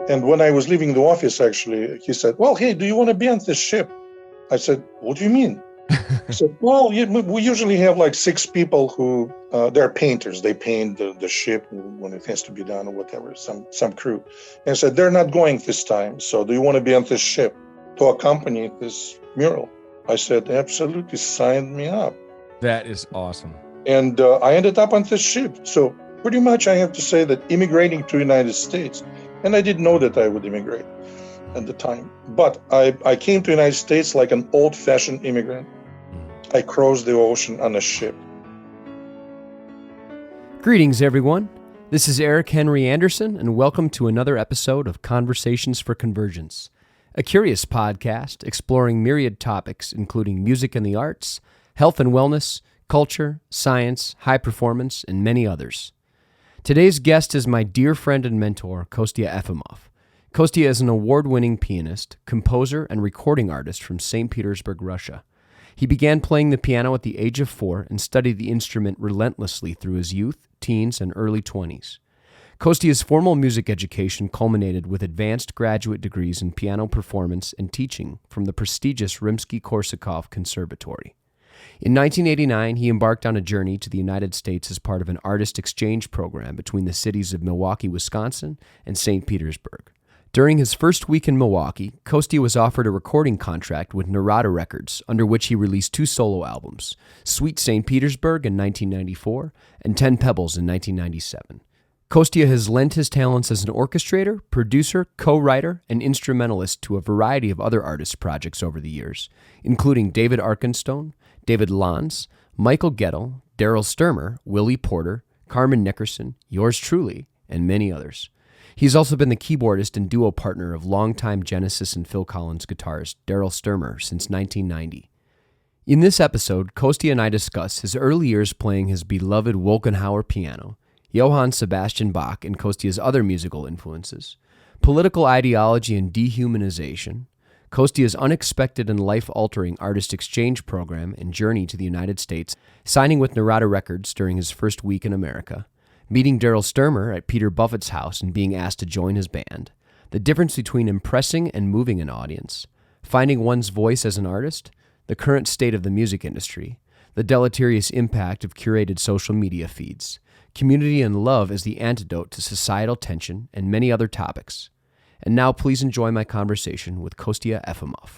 And when I was leaving the office, actually, he said, well, hey, do you want to be on this ship? I said, what do you mean? He said, well, we usually have like 6 people who, they're painters. They paint the ship when it has to be done or whatever, some crew. And I said, they're not going this time. So do you want to be on this ship to accompany this mural? I said, absolutely, sign me up. That is awesome. And I ended up on this ship. So pretty much I have to say that immigrating to the United States, and I didn't know that I would immigrate at the time, but I came to the United States like an old-fashioned immigrant. I crossed the ocean on a ship. Greetings, everyone. This is Eric Henry Andersen, and welcome to another episode of Conversations for Convergence, a curious podcast exploring myriad topics including music and the arts, health and wellness, culture, science, high performance, and many others. Today's guest is my dear friend and mentor, Kostia Efimov. Kostia is an award-winning pianist, composer, and recording artist from St. Petersburg, Russia. He began playing the piano at the age of 4 and studied the instrument relentlessly through his youth, teens, and early 20s. Kostia's formal music education culminated with advanced graduate degrees in piano performance and teaching from the prestigious Rimsky-Korsakov Conservatory. In 1989, he embarked on a journey to the United States as part of an artist exchange program between the cities of Milwaukee, Wisconsin, and St. Petersburg. During his first week in Milwaukee, Kostia was offered a recording contract with Narada Records, under which he released 2 solo albums, Sweet St. Petersburg in 1994 and 10 Pebbles in 1997. Kostia has lent his talents as an orchestrator, producer, co-writer, and instrumentalist to a variety of other artist projects over the years, including David Arkenstone, David Lanz, Michael Gettle, Daryl Sturmer, Willie Porter, Carmen Nickerson, yours truly, and many others. He's also been the keyboardist and duo partner of longtime Genesis and Phil Collins guitarist Daryl Sturmer since 1990. In this episode, Kostia and I discuss his early years playing his beloved Wolkenhauer piano, Johann Sebastian Bach and Kostia's other musical influences, political ideology and dehumanization, Kostia's unexpected and life-altering artist exchange program and journey to the United States, signing with Narada Records during his first week in America, meeting Daryl Sturmer at Peter Buffett's house and being asked to join his band, the difference between impressing and moving an audience, finding one's voice as an artist, the current state of the music industry, the deleterious impact of curated social media feeds, community and love as the antidote to societal tension, and many other topics. And now please enjoy my conversation with Kostia Efimov.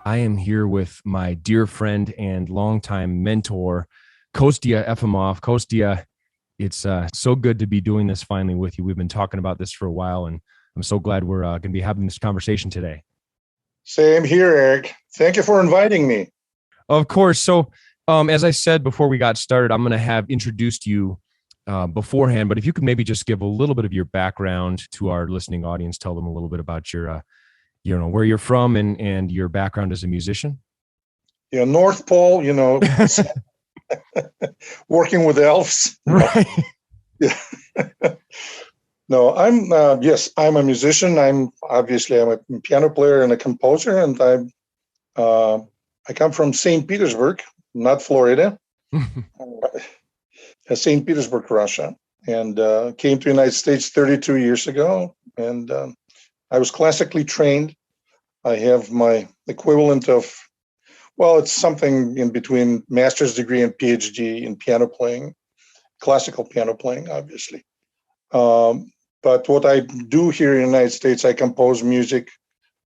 I am here with my dear friend and longtime mentor, Kostia Efimov. Kostia, it's so good to be doing this finally with you. We've been talking about this for a while, and I'm so glad we're going to be having this conversation today. Same here, Eric. Thank you for inviting me. Of course. So as I said before we got started, I'm going to have introduced you beforehand, but if you could maybe just give a little bit of your background to our listening audience, tell them a little bit about your, where you're from and your background as a musician. Yeah, North Pole, working with elves. Right. Yeah. No, I'm a musician. I'm a piano player and a composer, and I come from St. Petersburg, not Florida. St. Petersburg, Russia, and came to the United States 32 years ago. And I was classically trained. I have my equivalent of, it's something in between master's degree and PhD in piano playing, classical piano playing, obviously. But what I do here in the United States, I compose music,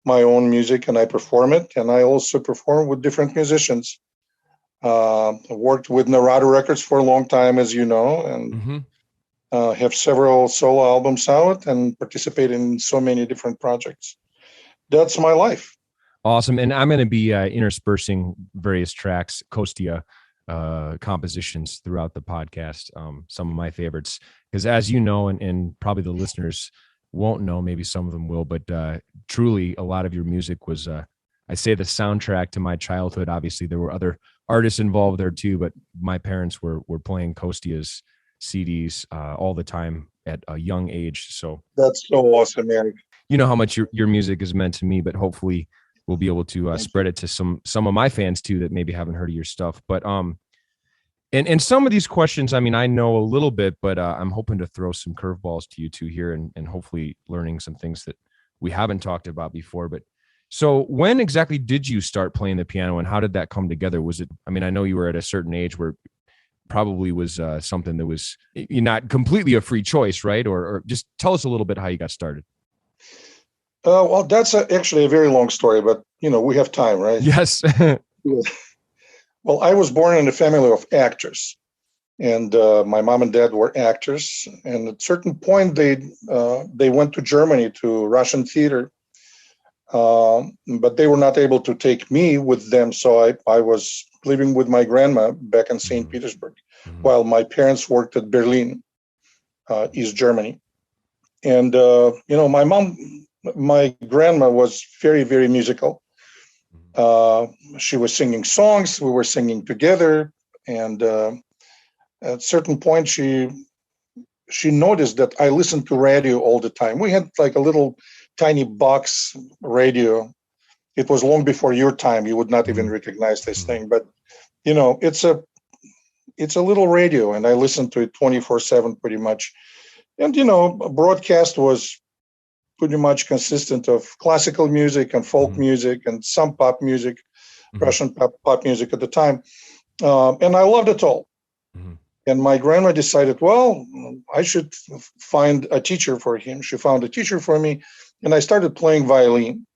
my own music, and I perform it. And I also perform with different musicians. I worked with Narada Records for a long time, as you know, and have several solo albums out and participate in so many different projects. That's my life. Awesome. And I'm going to be interspersing various tracks, Kostia compositions throughout the podcast, some of my favorites, because as you know, and probably the listeners won't know, maybe some of them will, but truly a lot of your music was, I say, the soundtrack to my childhood. Obviously, there were other artists involved there too, but my parents were playing Kostia's CDs all the time at a young age. So that's so awesome, Eric. You know how much your music is meant to me, but hopefully we'll be able to spread it to some of my fans too that maybe haven't heard of your stuff. But And some of these questions, I mean, I know a little bit, but I'm hoping to throw some curveballs to you two here, and hopefully learning some things that we haven't talked about before. But so when exactly did you start playing the piano, and how did that come together? Was it, I mean, I know you were at a certain age where probably was something that was not completely a free choice, right? Or just tell us a little bit how you got started. Well, that's actually a very long story, but we have time, right? Yes. Well, I was born in a family of actors, and my mom and dad were actors. And at a certain point, they went to Germany to Russian theater, but they were not able to take me with them. So I was living with my grandma back in St. Petersburg, while my parents worked at Berlin, East Germany. And my grandma was very, very musical. She was singing songs. We were singing together, and at a certain point, she noticed that I listened to radio all the time. We had like a little tiny box radio. It was long before your time. You would not even recognize this thing, but it's a little radio, and I listened to it 24/7 pretty much. And a broadcast was pretty much consistent of classical music and folk music and some pop music, Russian pop music at the time. And I loved it all. And my grandma decided, well, I should find a teacher for him. She found a teacher for me, and I started playing violin.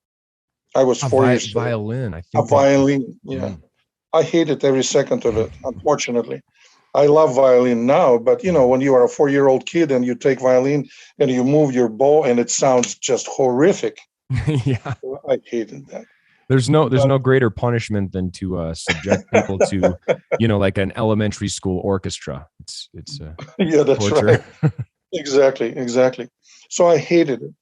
I was 4 years old. Violin, I A think. violin, yeah. I hated every second of it, unfortunately. I love violin now, but when you are a 4-year-old kid and you take violin and you move your bow and it sounds just horrific. Yeah, I hated that. There's no greater punishment than to subject people to, like an elementary school orchestra. It's yeah, that's torture. Right. Exactly. So I hated it.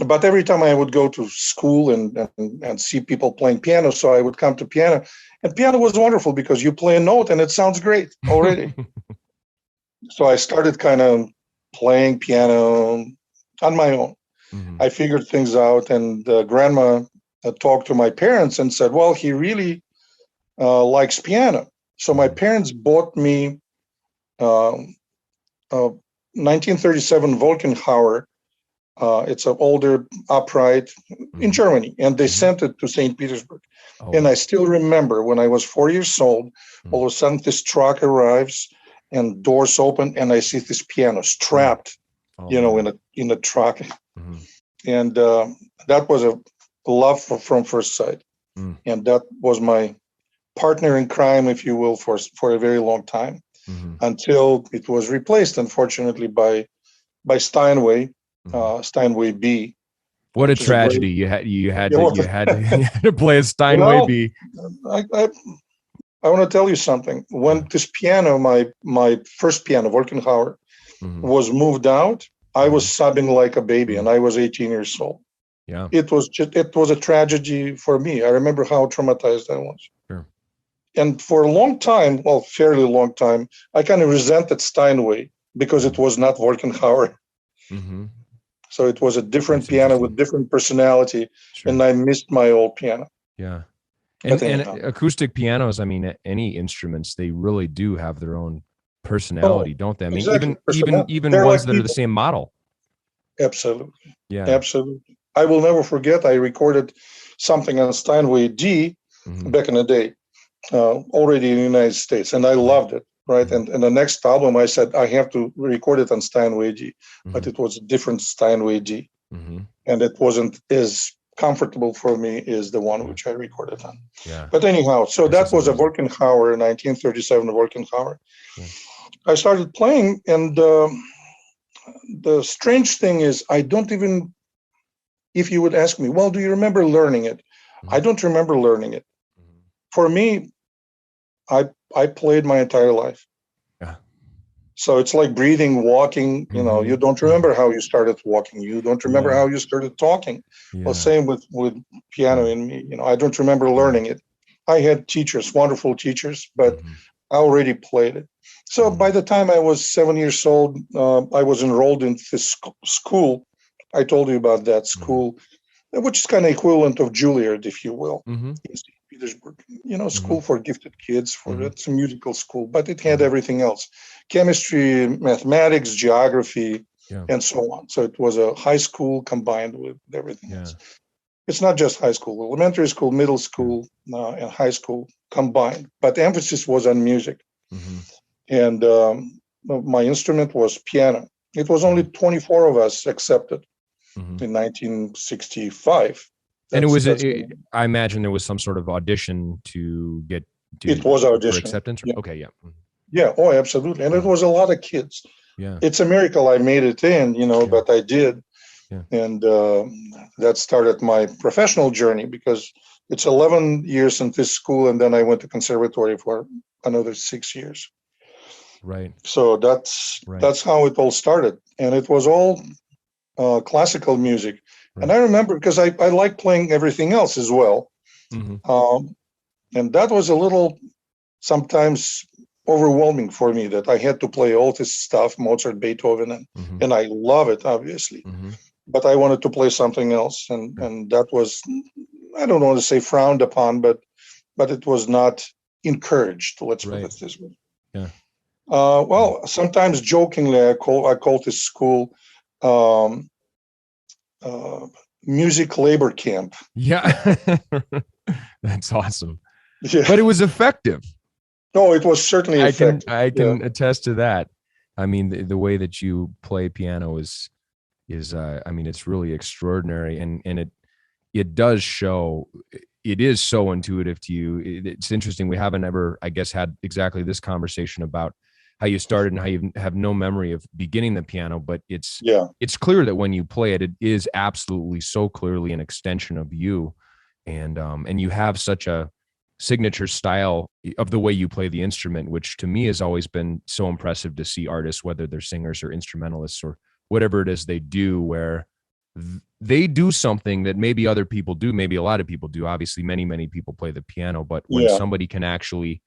But every time I would go to school and see people playing piano, so I would come to piano, and piano was wonderful because you play a note and it sounds great already. So I started kind of playing piano on my own. I figured things out, and grandma talked to my parents and said, well, he really likes piano. So my parents bought me a 1937 Wolkenhauer. It's an older upright in Germany, and they sent it to St. Petersburg. Oh, and I still remember when I was 4 years old, all of a sudden this truck arrives and doors open, and I see this piano strapped, in a truck. And that was a love from first sight. And that was my partner in crime, if you will, for a very long time, until it was replaced, unfortunately, by Steinway. Steinway B. What a tragedy! You had to play a Steinway B. I want to tell you something. When this piano, my first piano, Wolkenhauer, was moved out, I was sobbing like a baby, and I was 18 years old. Yeah, it was a tragedy for me. I remember how traumatized I was. Sure. And for a long time, well, fairly long time, I kind of resented Steinway because it was not Wolkenhauer. So it was a different piano with different personality, and I missed my old piano. Yeah. And acoustic pianos, I mean, any instruments, they really do have their own personality, don't they? I mean, exactly. even They're ones like that are the same model. Absolutely. Yeah. Absolutely. I will never forget, I recorded something on Steinway D back in the day, already in the United States, and I loved it. Right. And the next album, I said, I have to record it on Steinway G, but it was a different Steinway G. And it wasn't as comfortable for me as the one which I recorded on. Yeah. But anyhow, so that was a Wolkenhauer, 1937 Wolkenhauer. Yeah. I started playing, and the strange thing is, I don't even, if you would ask me, well, do you remember learning it? I don't remember learning it. For me, I played my entire life. Yeah. So it's like breathing, walking, you don't remember how you started walking. You don't remember how you started talking. Yeah. Well, same with piano in me. I don't remember learning it. I had teachers, wonderful teachers, but I already played it. So by the time I was 7 years old, I was enrolled in this school. I told you about that school, which is kind of equivalent of Juilliard, if you will, in St. Petersburg, school for gifted kids, it's a musical school, but it had Mhm. everything else: chemistry, mathematics, geography, Yeah. and so on. So it was a high school combined with everything Yeah. else. It's not just high school, elementary school, middle school, and high school combined, but the emphasis was on music. Mm-hmm. And my instrument was piano. It was only 24 of us accepted Mm-hmm. in 1965. And it was, That's I imagine there was some sort of audition to get it was for audition. acceptance. Yeah. Okay. Yeah. Yeah. Oh, absolutely. And it was a lot of kids. Yeah. It's a miracle I made it in, but I did. Yeah. And that started my professional journey, because it's 11 years in this school, and then I went to conservatory for another 6 years. Right. So that's how it all started, and it was all classical music. Right. And I remember, because I like playing everything else as well, Mm-hmm. and that was a little sometimes overwhelming for me, that I had to play all this stuff, Mozart, Beethoven, and I love it, obviously. Mm-hmm. But I wanted to play something else, and that was, I don't want to say frowned upon, but it was not encouraged. Let's put it this way. Yeah. Well, sometimes jokingly, I call this school music labor camp. Yeah. That's awesome. Yeah. But it was effective. No, it was certainly effective. I can attest to that. I mean, the way that you play piano is I mean, it's really extraordinary, and it does show. It is so intuitive to you. It's interesting. We haven't ever, I guess, had exactly this conversation about how you started and how you have no memory of beginning the piano, but it's clear that when you play it, it is absolutely so clearly an extension of you, and you have such a signature style of the way you play the instrument, which to me has always been so impressive to see artists, whether they're singers or instrumentalists or whatever it is they do, where they do something that maybe other people do, maybe a lot of people do. Obviously, many people play the piano, but when somebody can actually,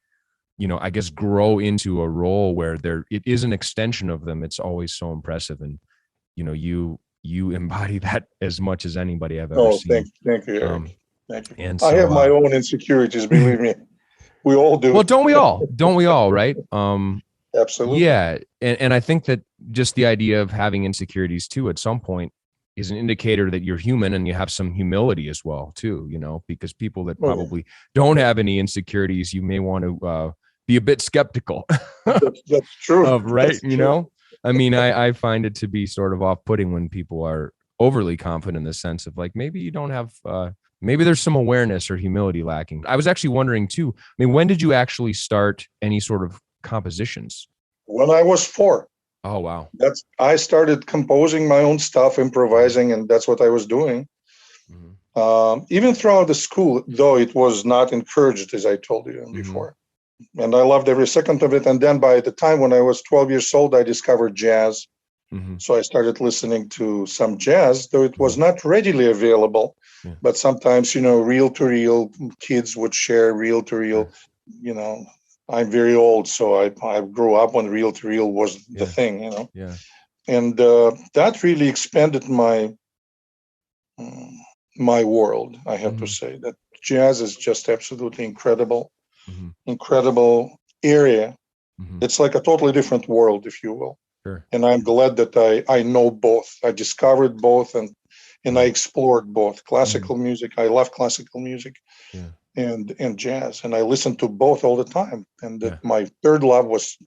I guess, grow into a role where it is an extension of them, it's always so impressive. And, you embody that as much as anybody I've ever seen. Thank you, Eric. Thank you. And I have my own insecurities, believe me. We all do. Well, don't we all? Don't we all? Right. Absolutely. Yeah. And I think that just the idea of having insecurities too, at some point, is an indicator that you're human, and you have some humility as well too, because people that probably don't have any insecurities, you may want to be a bit skeptical. That's true. Of, right. That's true. I mean, I find it to be sort of off-putting when people are overly confident, in the sense of like, maybe you don't have, maybe there's some awareness or humility lacking. I was actually wondering too, I mean, when did you actually start any sort of compositions? When I was 4. Oh, wow. I started composing my own stuff, improvising, and that's what I was doing. Mm-hmm. Even throughout the school, though it was not encouraged, as I told you before. And I loved every second of it. And then by the time when I was 12 years old, I discovered jazz. Mm-hmm. So I started listening to some jazz, though it was not readily available. Yeah. But sometimes, reel-to-reel kids would share reel-to-reel, I'm very old, so I grew up when reel-to-reel was the thing, Yeah. And that really expanded my world, I have to say. That jazz is just absolutely incredible, incredible area. It's like a totally different world, if you will. Sure. And I'm glad that I know both. I discovered both, and I explored both. Classical music, I love classical music. Yeah. And jazz, and I listened to both all the time. And my third love was,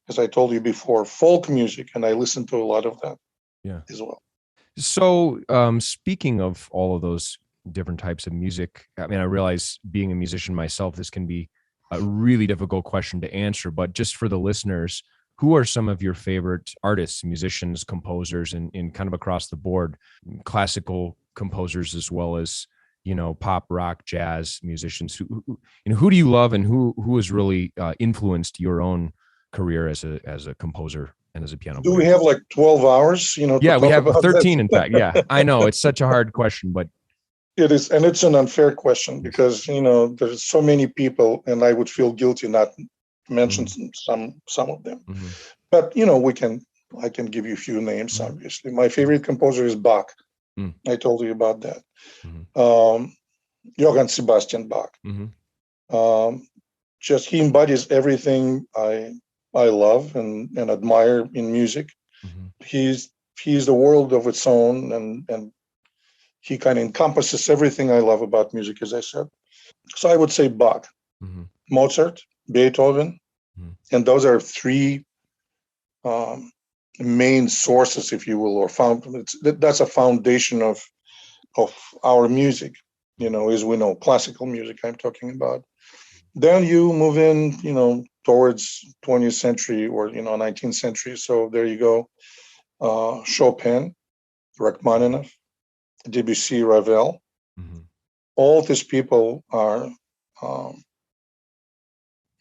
as I told you before, folk music, and I listened to a lot of that as well. So speaking of all of those different types of music, I mean, I realize, being a musician myself, this can be a really difficult question to answer, but just for the listeners, who are some of your favorite artists, musicians, composers, and kind of across the board, classical composers as well as pop, rock, jazz musicians? Who do you love, and who has really influenced your own career as a composer and as a piano player? Do we have like 12 hours? Yeah, we have 13, in fact. Yeah, I know it's such a hard question, but it is, and it's an unfair question, because there's so many people, and I would feel guilty not to mention some of them. But I can give you a few names. Obviously, my favorite composer is Bach. I told you about that. Johann Sebastian Bach. Just he embodies everything I love and admire in music. Mm-hmm. He's the world of its own, and he kind of encompasses everything I love about music, as I said. So I would say Bach, Mm-hmm. Mozart, Beethoven, Mm-hmm. and those are three main sources, if you will, or that's a foundation of our music. As we know, classical music I'm talking about. Then you move in, towards 20th century or 19th century. So there you go. Chopin, Rachmaninoff, Debussy, Ravel. Mm-hmm. All these people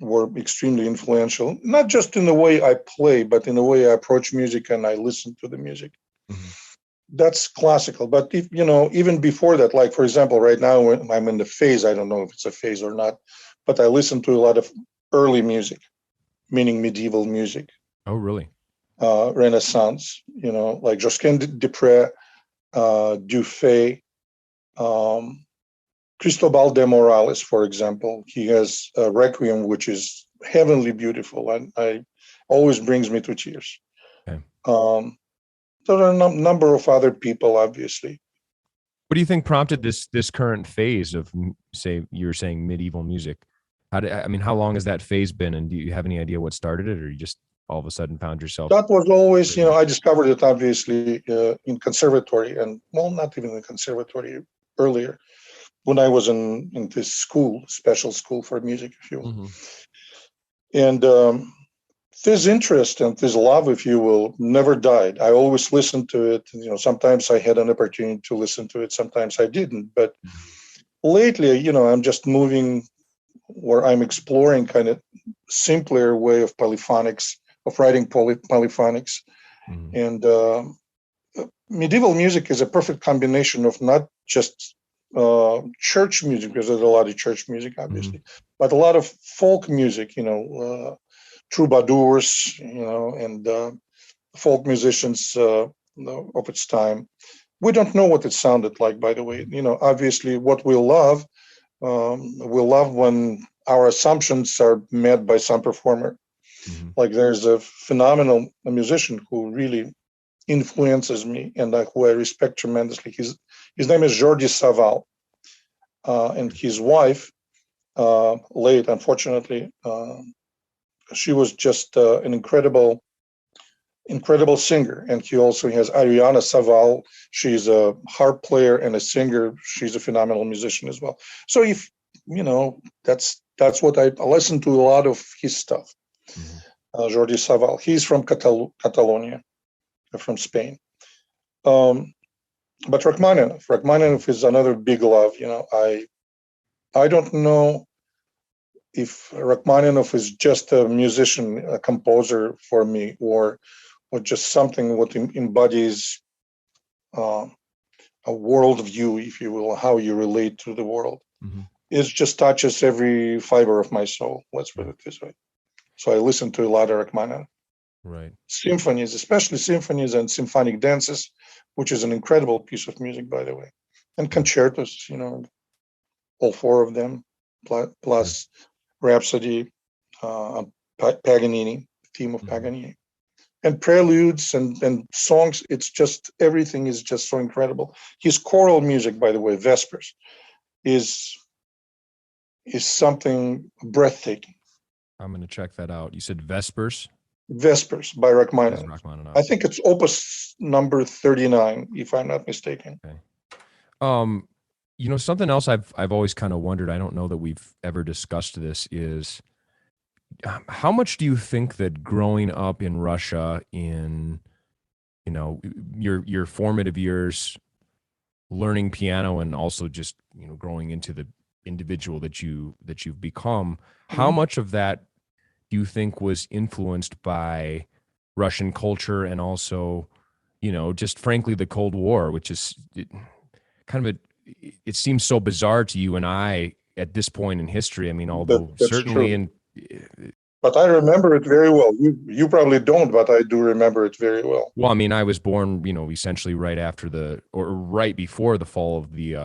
were extremely influential, not just in the way I play, but in the way I approach music and I listen to the music. Mm-hmm. That's classical. But if, even before that, like for example, right now when I'm in the phase, I don't know if it's a phase or not, but I listen to a lot of early music, meaning medieval music. Oh, really? Renaissance, like Josquin des Prez, Dufay, Cristobal de Morales, for example. He has a Requiem, which is heavenly beautiful, and I always brings me to tears. Okay. There are a number of other people, obviously. What do you think prompted this current phase of, say, you're saying medieval music? How long has that phase been, and do you have any idea what started it, or you just all of a sudden found yourself? That was always, I discovered it obviously in conservatory, and well, not even in conservatory, earlier when I was in this school, special school for music, if you will. Mm-hmm. And this interest and this love, if you will, never died. I always listened to it. Sometimes I had an opportunity to listen to it, sometimes I didn't. But lately, I'm just moving where I'm exploring kind of simpler way of polyphonics, of writing polyphonics. Mm-hmm. And medieval music is a perfect combination of not just church music, because there's a lot of church music, obviously, but a lot of folk music, troubadours, and folk musicians of its time. We don't know what it sounded like, by the way. Obviously, what we love when our assumptions are met by some performer. Mm-hmm. Like there's a phenomenal musician who really influences me and who I respect tremendously. His name is Jordi Savall, and his wife, late, unfortunately, she was just an incredible singer. And he also has Ariana Savall. She's a harp player and a singer. She's a phenomenal musician as well. So if that's what I listen to, a lot of his stuff. Mm-hmm. Jordi Savall. He's from Catalonia, from Spain. But Rachmaninoff is another big love. I don't know if Rachmaninoff is just a musician, a composer for me, or just something what embodies a worldview, if you will, how you relate to the world. Mm-hmm. It just touches every fiber of my soul. Let's put it this way. So I listen to a lot of Rachmaninoff. Right. Symphonies, especially symphonies and symphonic dances, which is an incredible piece of music, by the way. And concertos, all four of them, plus Rhapsody, Paganini, theme of Paganini. And preludes and songs, it's just, everything is just so incredible. His choral music, by the way, Vespers, is something breathtaking. I'm going to check that out. You said Vespers? Vespers by Rachmaninoff. I think it's opus number 39, if I'm not mistaken. Okay. Something else I've always kind of wondered, I don't know that we've ever discussed this, is how much do you think that growing up in Russia in, your formative years, learning piano and also just, growing into the individual that you've become, how much of that do you think was influenced by Russian culture and also, just frankly, the Cold War, which is it seems so bizarre to you and I at this point in history. I mean, although certainly true. But I remember it very well. You probably don't, but I do remember it very well. Well, I mean, I was born, essentially right after right before the fall of the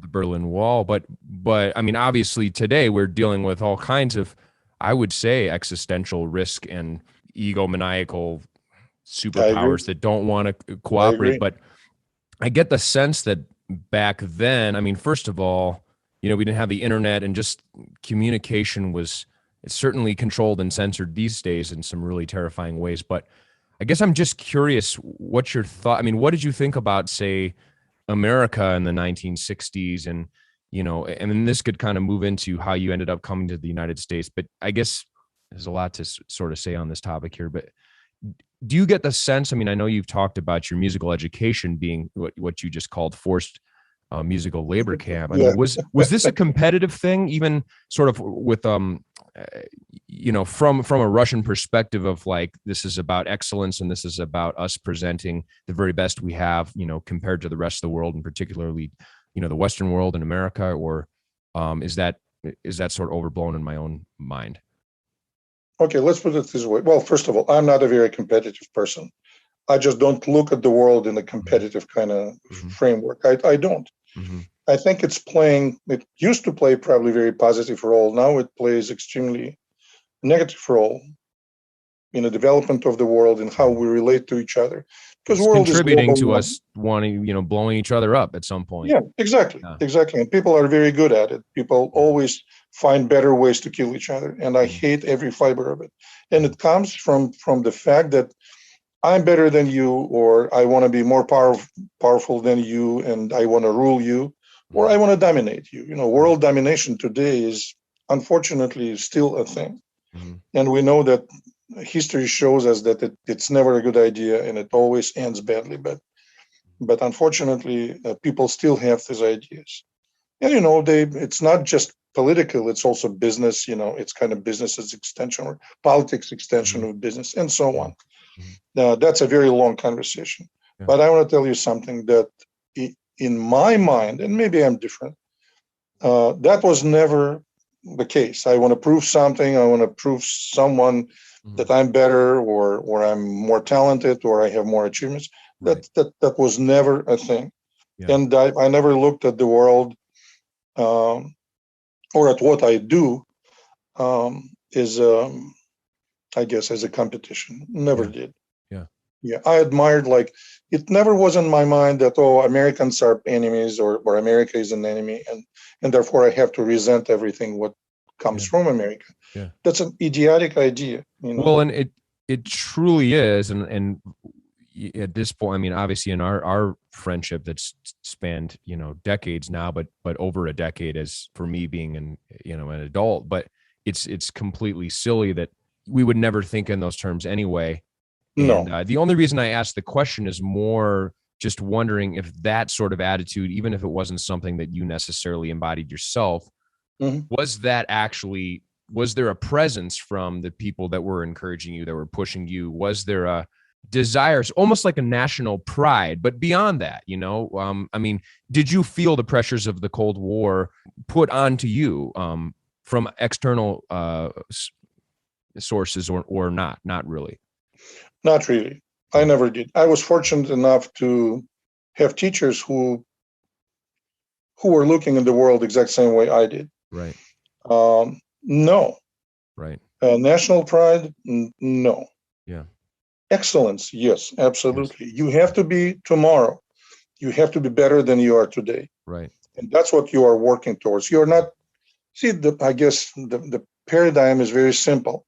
Berlin Wall. But But I mean, obviously today we're dealing with all kinds of, I would say, existential risk and egomaniacal I agree. superpowers that don't want to I cooperate. agree. But I get the sense that back then, I mean, first of all, we didn't have the internet, and just communication was, it's certainly controlled and censored these days in some really terrifying ways. But I guess I'm just curious, what's your thought? I mean, what did you think about, say, America in the 1960s? And, and then this could kind of move into how you ended up coming to the United States. But I guess there's a lot to sort of say on this topic here. But do you get the sense, I mean, I know you've talked about your musical education being what you just called forced musical labor camp. I Yeah. mean, was this a competitive thing, even sort of with from a Russian perspective of like, this is about excellence and this is about us presenting the very best we have, compared to the rest of the world, and particularly, the Western world and America? Or is that sort of overblown in my own mind? Okay, let's put it this way. Well, first of all, I'm not a very competitive person. I just don't look at the world in a competitive kind of framework. I don't. Mm-hmm. I think it used to play probably very positive role. Now it plays extremely negative role in the development of the world and how we relate to each other. Because It's world contributing is to global. us wanting, blowing each other up at some point. Yeah, exactly. Yeah. Exactly. And people are very good at it. People always find better ways to kill each other. And I hate every fiber of it. And it comes from the fact that I'm better than you, or I want to be more powerful than you, and I want to rule you, or I want to dominate you. World domination today is unfortunately still a thing. Mm-hmm. And we know that history shows us that it's never a good idea and it always ends badly. But unfortunately, people still have these ideas. And, it's not just political, it's also business, it's kind of business extension or politics extension of business and so on. Now, that's a very long conversation. Yeah. But I want to tell you something that in my mind, and maybe I'm different, that was never the case. I want to prove something. I want to prove someone that I'm better or I'm more talented or I have more achievements. Right. That was never a thing. Yeah. And I never looked at the world or at what I do is, I guess, as a competition. Never did. Yeah, I admired, it never was in my mind that, Americans are enemies or America is an enemy and therefore I have to resent everything what comes from America. Yeah. That's an idiotic idea. Well, and it truly is. And at this point, I mean, obviously in our friendship that's spanned, decades now, but over a decade as for me being an adult, but it's completely silly that we would never think in those terms anyway. No. And the only reason I asked the question is more just wondering if that sort of attitude, even if it wasn't something that you necessarily embodied yourself, was there a presence from the people that were encouraging you, that were pushing you? Was there a desire, almost like a national pride, but beyond that, I mean, did you feel the pressures of the Cold War put onto you from external sources or not? Not really. Not really. I never did. I was fortunate enough to have teachers who were looking at the world the exact same way I did. Right. No. Right. National pride, no. Yeah. Excellence, yes, absolutely. Yes. You have to be tomorrow. You have to be better than you are today. Right. And that's what you are working towards. You're not. See, I guess the paradigm is very simple.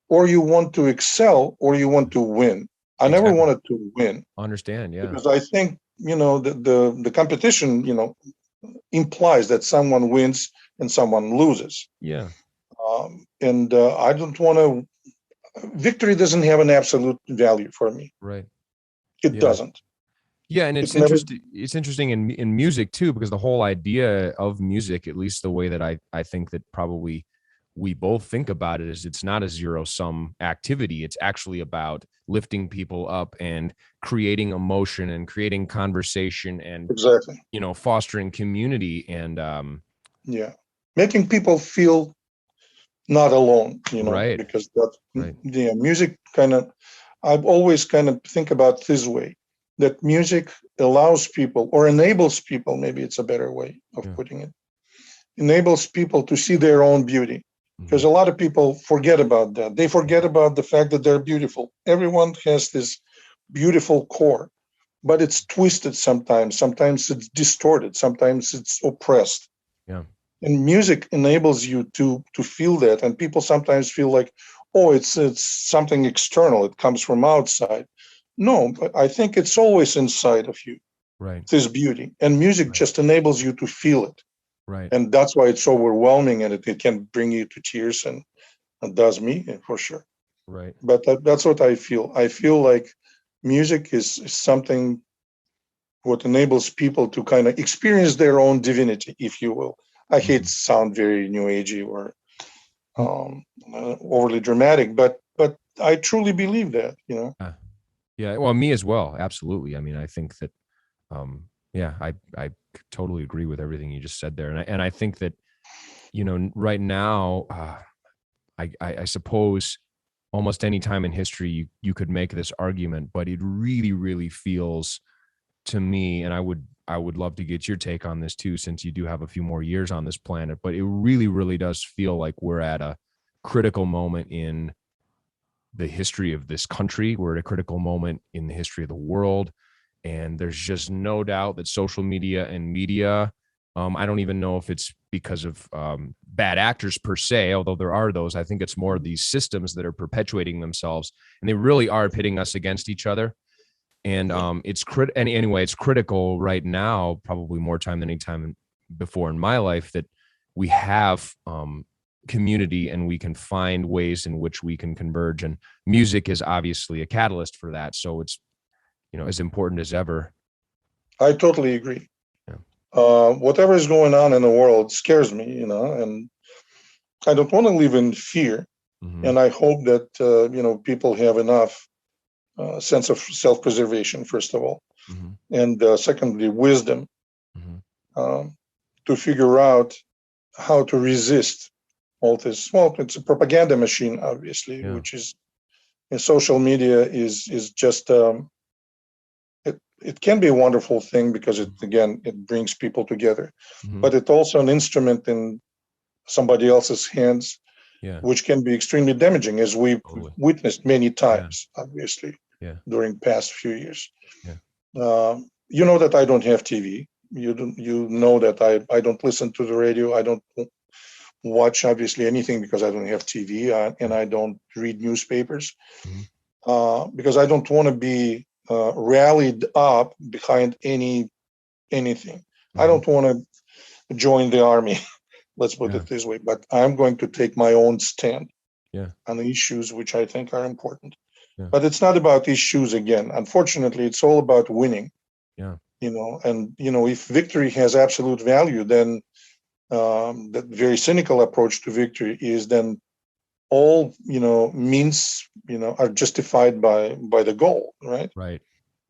Or you want to excel, or you want to win. I never wanted to win. Understand, yeah. Because I think, the competition, implies that someone wins and someone loses. Yeah. And I don't want to. Victory doesn't have an absolute value for me. Right. It doesn't. Yeah, and it's interesting. It's interesting in music too, because the whole idea of music, at least the way that I think that probably we both think about it, is it's not a zero-sum activity. It's actually about lifting people up and creating emotion and creating conversation and exactly, fostering community and making people feel not alone, right. Because music I've always kind of think about this way, that music allows people or enables people, maybe it's a better way of putting it, enables people to see their own beauty. Because a lot of people forget about that. They forget about the fact that they're beautiful. Everyone has this beautiful core, but it's twisted sometimes. Sometimes it's distorted. Sometimes it's oppressed. Yeah. And music enables you to feel that. And people sometimes feel like, oh, it's something external. It comes from outside. No, but I think it's always inside of you. Right. This beauty. And music just enables you to feel it. Right. And that's why it's overwhelming, and it can bring you to tears, and it does me for sure. Right. But that's what I feel. I feel like music is something what enables people to kind of experience their own divinity, if you will. I hate to sound very new agey or overly dramatic, but I truly believe that, you know. Yeah. Well, me as well. Absolutely. I mean, I think that, yeah, I totally agree with everything you just said there. And I think that, you know, right now, I suppose almost any time in history, you could make this argument, but it really, really feels to me, and I would love to get your take on this too, since you do have a few more years on this planet, but it really, really does feel like we're at a critical moment in the history of this country. We're at a critical moment in the history of the world. And there's just no doubt that social media and media, I don't even know if it's because of bad actors per se, although there are those. I think it's more of these systems that are perpetuating themselves, and they really are pitting us against each other. And it's critical right now, probably more time than any time before in my life, that we have community and we can find ways in which we can converge. And music is obviously a catalyst for that. So it's, you know, as important as ever. I totally agree. Yeah. Whatever is going on in the world scares me, you know, and I don't want to live in fear. And I hope that, you know, people have enough sense of self-preservation, first of all, and secondly, wisdom to figure out how to resist all this. Well, it's a propaganda machine, obviously, which is, and social media is just it can be a wonderful thing because it brings people together, but it's also an instrument in somebody else's hands, which can be extremely damaging, as we've witnessed many times, obviously, during past few years. You know that I don't have TV. You know that I don't listen to the radio. I don't watch obviously anything because I don't have TV, and I don't read newspapers because I don't want to be rallied up behind anything. I don't want to join the army. Let's put it this way. But I'm going to take my own stand on the issues which I think are important. But it's not about issues again. Unfortunately, it's all about winning. You know, and you know, if victory has absolute value, then that very cynical approach to victory is then all, you know, means, you know, are justified by the goal, right? Right.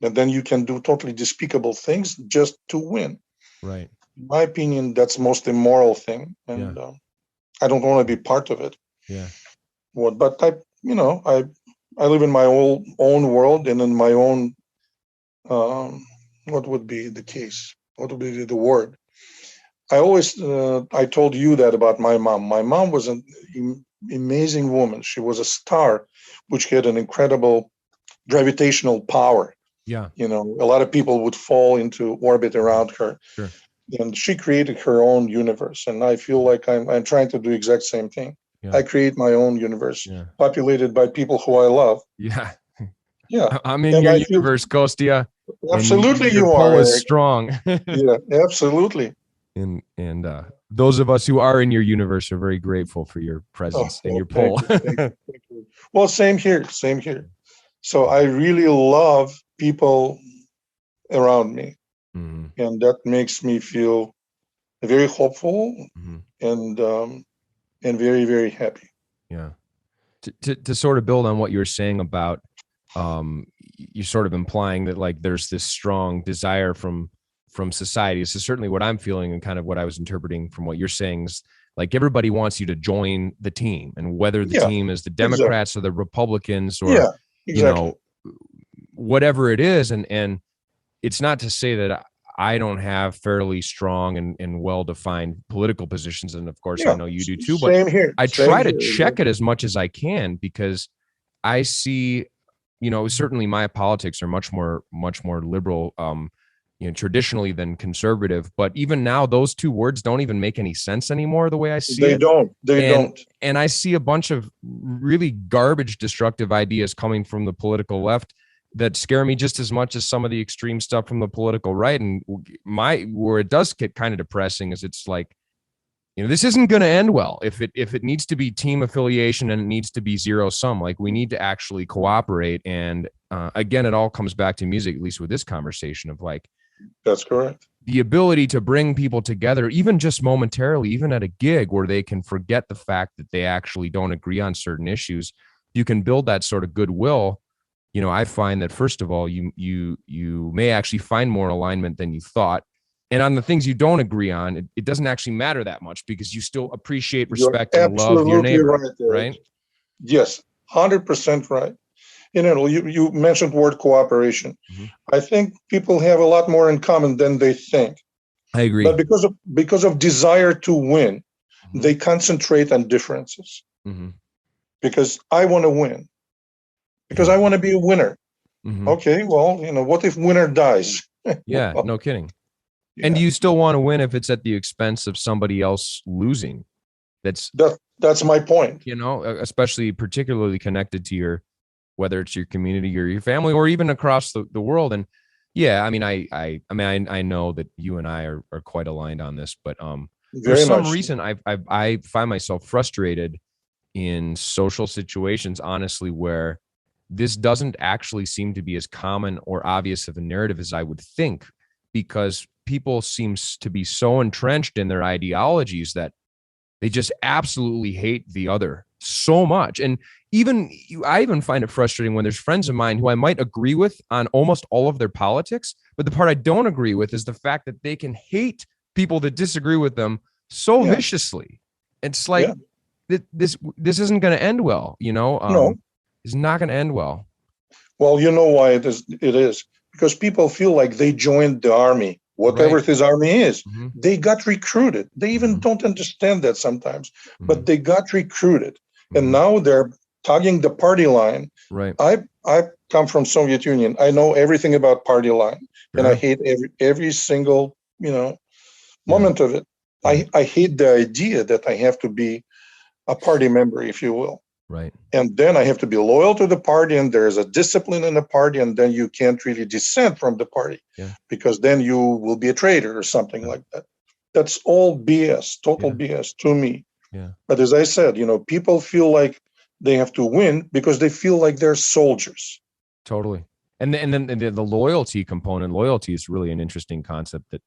And then you can do totally despicable things just to win. Right. In my opinion, that's the most immoral thing, and I don't want to be part of it. But I, you know, I live in my own world and in my own. What would be the case? What would be the word? I always, I told you that about my mom. My mom was an amazing woman. She was a star, which had an incredible gravitational power. You know, a lot of people would fall into orbit around her. And she created her own universe. And I feel like I'm trying to do the exact same thing. I create my own universe, populated by people who I love. I'm in your universe, Kostia. Absolutely, your you pull are. is strong. Absolutely. And those of us who are in your universe are very grateful for your presence and your pull. Thank you. Well, same here. So I really love people around me, and that makes me feel very hopeful and very, very happy. To sort of build on what you were saying about you're sort of implying that like there's this strong desire from society. This is certainly what I'm feeling, and kind of what I was interpreting from what you're saying is like everybody wants you to join the team, and whether the team is the Democrats or the Republicans or you know, whatever it is. And it's not to say that I don't have fairly strong and well-defined political positions. And of course, Yeah, I know you do too, but same here. I Same try to here. check it as much as I can, because I see, certainly my politics are much more liberal, traditionally than conservative. But even now, those two words don't even make any sense anymore the way I see They it. don't. They don't. And I see a bunch of really garbage, destructive ideas coming from the political left that scare me just as much as some of the extreme stuff from the political right. And where it does get kind of depressing is it's like, this isn't going to end well if it needs to be team affiliation and it needs to be zero sum. Like, we need to actually cooperate. And again, it all comes back to music, at least with this conversation, of like, that's correct. The ability to bring people together, even just momentarily, even at a gig where they can forget the fact that they actually don't agree on certain issues. You can build that sort of goodwill. I find that, first of all, you may actually find more alignment than you thought. And on the things you don't agree on, it doesn't actually matter that much, because you still appreciate, respect, and love your neighbor, right? Yes, 100% right. You mentioned word cooperation. Mm-hmm. I think people have a lot more in common than they think. I agree. But because of desire to win, mm-hmm. they concentrate on differences. Mm-hmm. Because I want to win. Because I want to be a winner. Mm-hmm. Okay, well, what if winner dies? Yeah, no kidding. Yeah. And do you still want to win if it's at the expense of somebody else losing? That's my point. Especially particularly connected to whether it's your community or your family or even across the world. And yeah, I mean, I know that you and I are quite aligned on this, but for some reason I find myself frustrated in social situations, honestly, where this doesn't actually seem to be as common or obvious of a narrative as I would think, because people seem to be so entrenched in their ideologies that they just absolutely hate the other so much. And I even find it frustrating when there's friends of mine who I might agree with on almost all of their politics, but the part I don't agree with is the fact that they can hate people that disagree with them so viciously. It's like, this isn't going to end well, No. It's not going to end well. Well, you know why it is because people feel like they joined the army, whatever this army is. Mm-hmm. They got recruited. They even don't understand that sometimes, but they got recruited. And now they're tugging the party line. Right. I come from Soviet Union. I know everything about party line, and I hate every single moment of it. I hate the idea that I have to be a party member, if you will. Right. And then I have to be loyal to the party, and there's a discipline in the party, and then you can't really dissent from the party because then you will be a traitor or something like that. That's all BS, total BS to me. Yeah. But as I said, people feel like they have to win because they feel like they're soldiers. Totally. And then the loyalty component. Loyalty is really an interesting concept that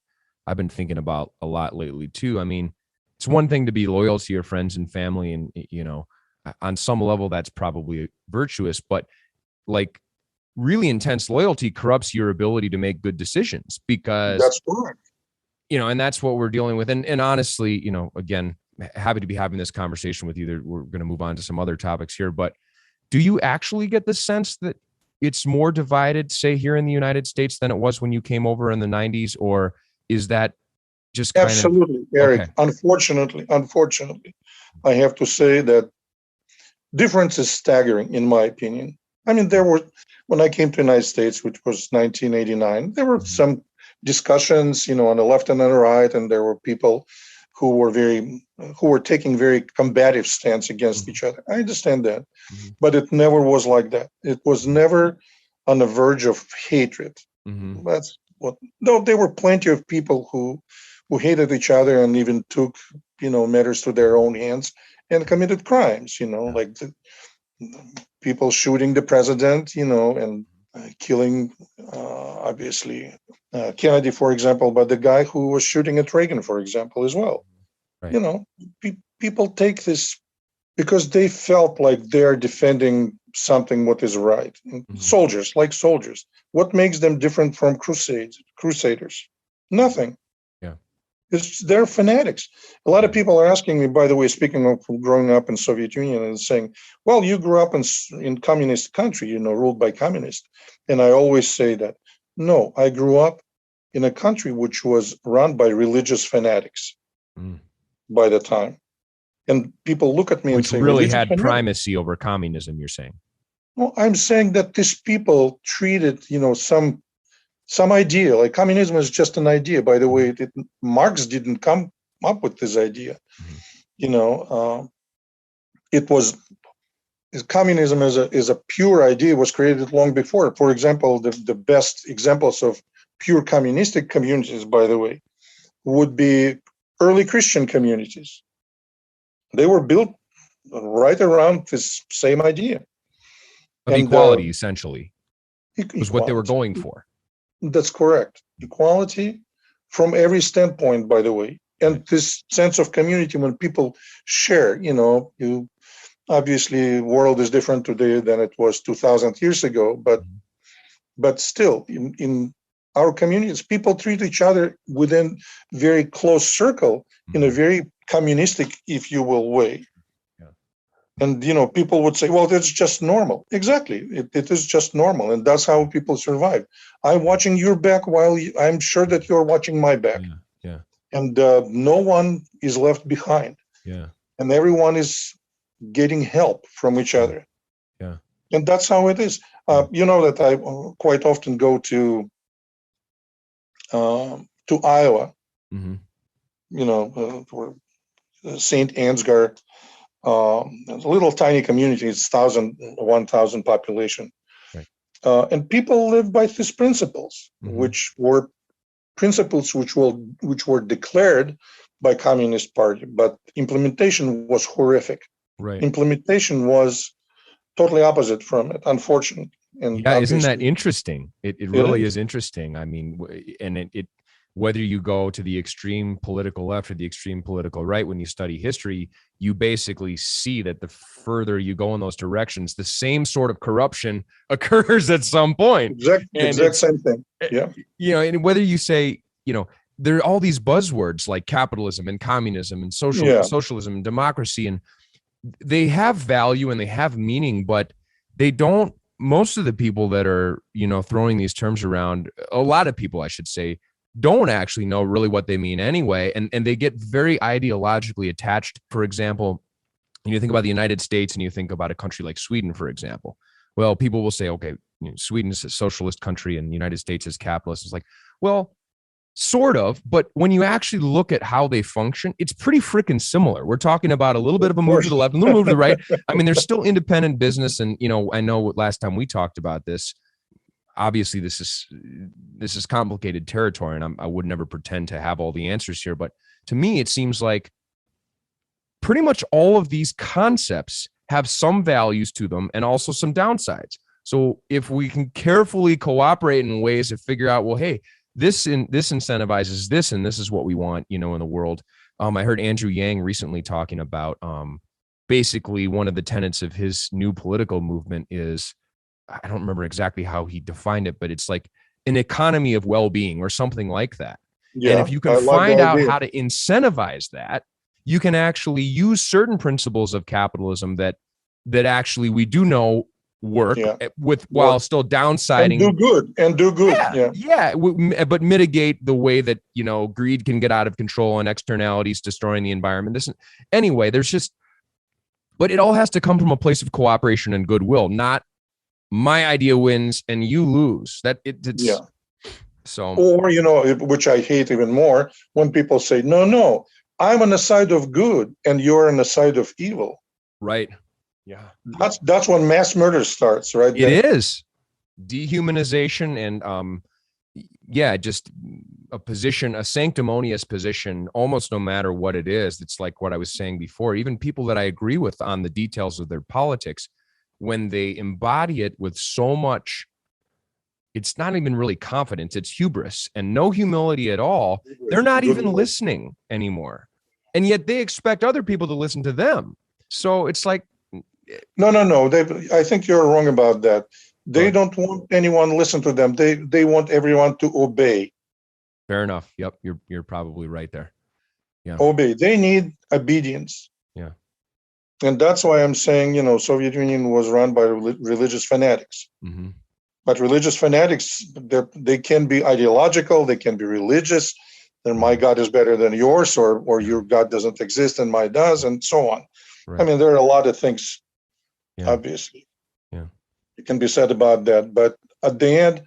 I've been thinking about a lot lately too. I mean, it's one thing to be loyal to your friends and family, and on some level that's probably virtuous, but like really intense loyalty corrupts your ability to make good decisions, because that's correct. And that's what we're dealing with. And honestly, again, happy to be having this conversation with you. We're going to move on to some other topics here, but do you actually get the sense that it's more divided, say, here in the United States than it was when you came over in the 90s, or is that just kind Absolutely, Eric. Okay. Unfortunately, I have to say that difference is staggering, in my opinion. I mean, when I came to the United States, which was 1989, there were some discussions, on the left and on the right, and there were people who were taking very combative stance against each other. I understand that, but it never was like that. It was never on the verge of hatred. That's what. No, there were plenty of people who hated each other and even took, matters to their own hands and committed crimes, like the people shooting the president, and killing, obviously, Kennedy, for example, but the guy who was shooting at Reagan, for example, as well. Right. People take this because they felt like they're defending something what is right. Soldiers. What makes them different from crusaders? Nothing. They're fanatics. A lot of people are asking me, by the way, speaking of growing up in Soviet Union, and saying, well, you grew up in communist country, ruled by communists. And I always say that, no, I grew up in a country which was run by religious fanatics by the time. And people look at me and say, really had primacy over communism, you're saying? Well, I'm saying that these people treated, some idea, like communism is just an idea. By the way, Marx didn't come up with this idea. It was communism is a pure idea, was created long before. For example, the best examples of pure communistic communities, by the way, would be early Christian communities. They were built right around this same idea. Of equality, essentially, was what they were going for. That's correct. Equality from every standpoint, by the way. And this sense of community when people share, obviously world is different today than it was 2,000 years ago, but still in our communities, people treat each other within very close circle in a very communistic, if you will, way. And, people would say, well, that's just normal. Exactly. It is just normal. And that's how people survive. I'm watching your back while I'm sure that you're watching my back. Yeah. And no one is left behind. Yeah. And everyone is getting help from each other. Yeah. And that's how it is. That I quite often go to Iowa, St. Ansgar, a little tiny community. It's 1,000 population. Right. And people live by these principles, which were principles which were declared by Communist Party, but implementation was horrific. Right. Implementation was totally opposite from it, unfortunately. And isn't that interesting? It really is interesting. I mean, and it whether you go to the extreme political left or the extreme political right, when you study history, you basically see that the further you go in those directions, the same sort of corruption occurs at some point. Exact same thing. Yeah. And whether you say, there are all these buzzwords like capitalism and communism and socialism and democracy, and they have value and they have meaning, but they don't. Most of the people that are, throwing these terms around, a lot of people, I should say, don't actually know really what they mean anyway. And they get very ideologically attached. For example, when you think about the United States and you think about a country like Sweden, for example, well, people will say, okay, Sweden is a socialist country and the United States is capitalist. It's like, well, sort of, but when you actually look at how they function, it's pretty freaking similar. We're talking about a little bit of a move to the left, a little move to the right. I mean, there's still independent business. And, I know last time we talked about this, obviously this is complicated territory, and I would never pretend to have all the answers here. But to me, it seems like pretty much all of these concepts have some values to them and also some downsides. So if we can carefully cooperate in ways to figure out, well, hey, this incentivizes this, and this is what we want, in the world. I heard Andrew Yang recently talking about basically one of the tenets of his new political movement is, I don't remember exactly how he defined it, but it's like an economy of well-being or something like that. Yeah, and if you can find out how to incentivize that, you can actually use certain principles of capitalism that actually we do know work while still downsiding and do good. But mitigate the way that greed can get out of control and externalities destroying the environment. But it all has to come from a place of cooperation and goodwill, not my idea wins and you lose. So, or which I hate even more, when people say, no, I'm on the side of good and you're on the side of evil. Right. Yeah. That's when mass murder starts, right? It is dehumanization and just a sanctimonious position, almost no matter what it is. It's like what I was saying before, even people that I agree with on the details of their politics, when they embody it with so much, it's not even really confidence, it's hubris and no humility at all. They're not even listening anymore. And yet they expect other people to listen to them. So it's like, no. I think you're wrong about that. They don't want anyone to listen to them. They want everyone to obey. Fair enough. Yep. You're probably right there. Yeah. Obey. They need obedience. Yeah. And that's why I'm saying, Soviet Union was run by religious fanatics. Mm-hmm. But religious fanatics, they can be ideological, they can be religious, and my God is better than yours, or your God doesn't exist and mine does, and so on. Right. I mean, there are a lot of things, Yeah. obviously, Yeah. it can be said about that. But at the end,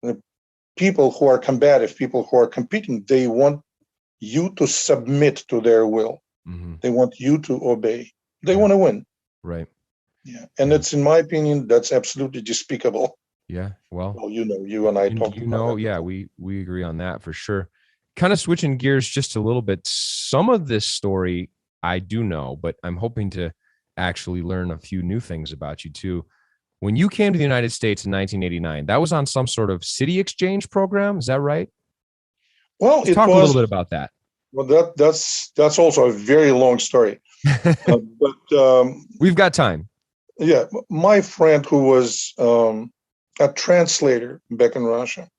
the people who are combative, people who are competing, they want you to submit to their will. Mm-hmm. They want you to obey. They Yeah. want to win. Right. Yeah. And Yeah. it's, in my opinion, that's absolutely despicable. Yeah. Well, You and I talked about it. yeah, we agree on that for sure. Kind of switching gears just a little bit. Some of this story I do know, but I'm hoping to actually learn a few new things about you too. When you came to the United States in 1989, that was on some sort of city exchange program. Is that right? Well, Let's talk a little bit about that. Well, that's also a very long story. But we've got time. Yeah, my friend who was a translator back in Russia,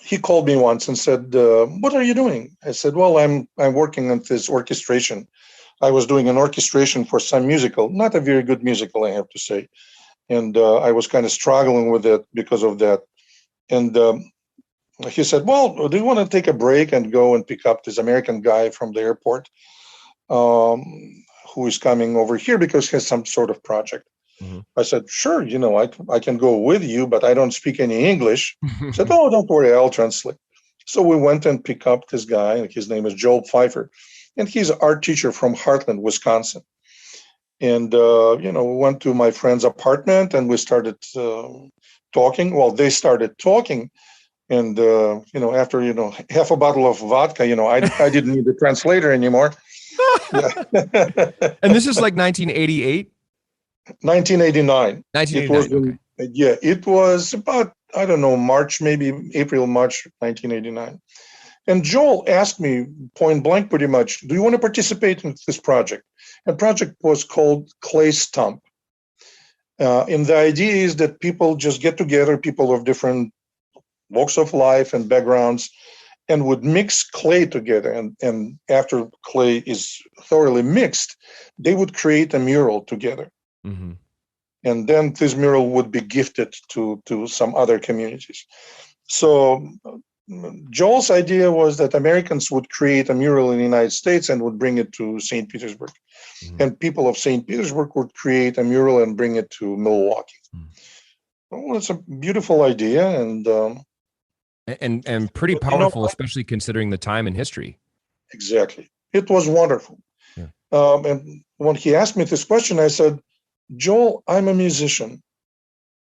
he called me once and said, "What are you doing?" I said, "Well, I'm working on this orchestration. I was doing an orchestration for some musical, not a very good musical, I have to say, and I was kind of struggling with it because of that." And he said, "Well, do you want to take a break and go and pick up this American guy from the airport who is coming over here because he has some sort of project?" Mm-hmm. I said, "Sure, I can go with you, but I don't speak any English." He said, "Oh, don't worry, I'll translate." So we went and picked up this guy. His name is Joel Pfeiffer, and he's an art teacher from Heartland, Wisconsin. And, we went to my friend's apartment and we started talking. Well, they started talking. And, after, half a bottle of vodka, I didn't need the translator anymore. And this is like 1988? 1989. 1989, It was about, I don't know, March, maybe April, March 1989. And Joel asked me point blank pretty much, "Do you want to participate in this project?" And project was called Clay Stump. And the idea is that people just get together, people of different walks of life and backgrounds, and would mix clay together. And after clay is thoroughly mixed, they would create a mural together. Mm-hmm. And then this mural would be gifted to some other communities. So Joel's idea was that Americans would create a mural in the United States and would bring it to St. Petersburg. Mm-hmm. And people of St. Petersburg would create a mural and bring it to Milwaukee. Mm-hmm. Well, it's a beautiful idea and pretty powerful, especially considering the time in history. Exactly. It was wonderful. Yeah. And when he asked me this question, I said, "Joel, I'm a musician.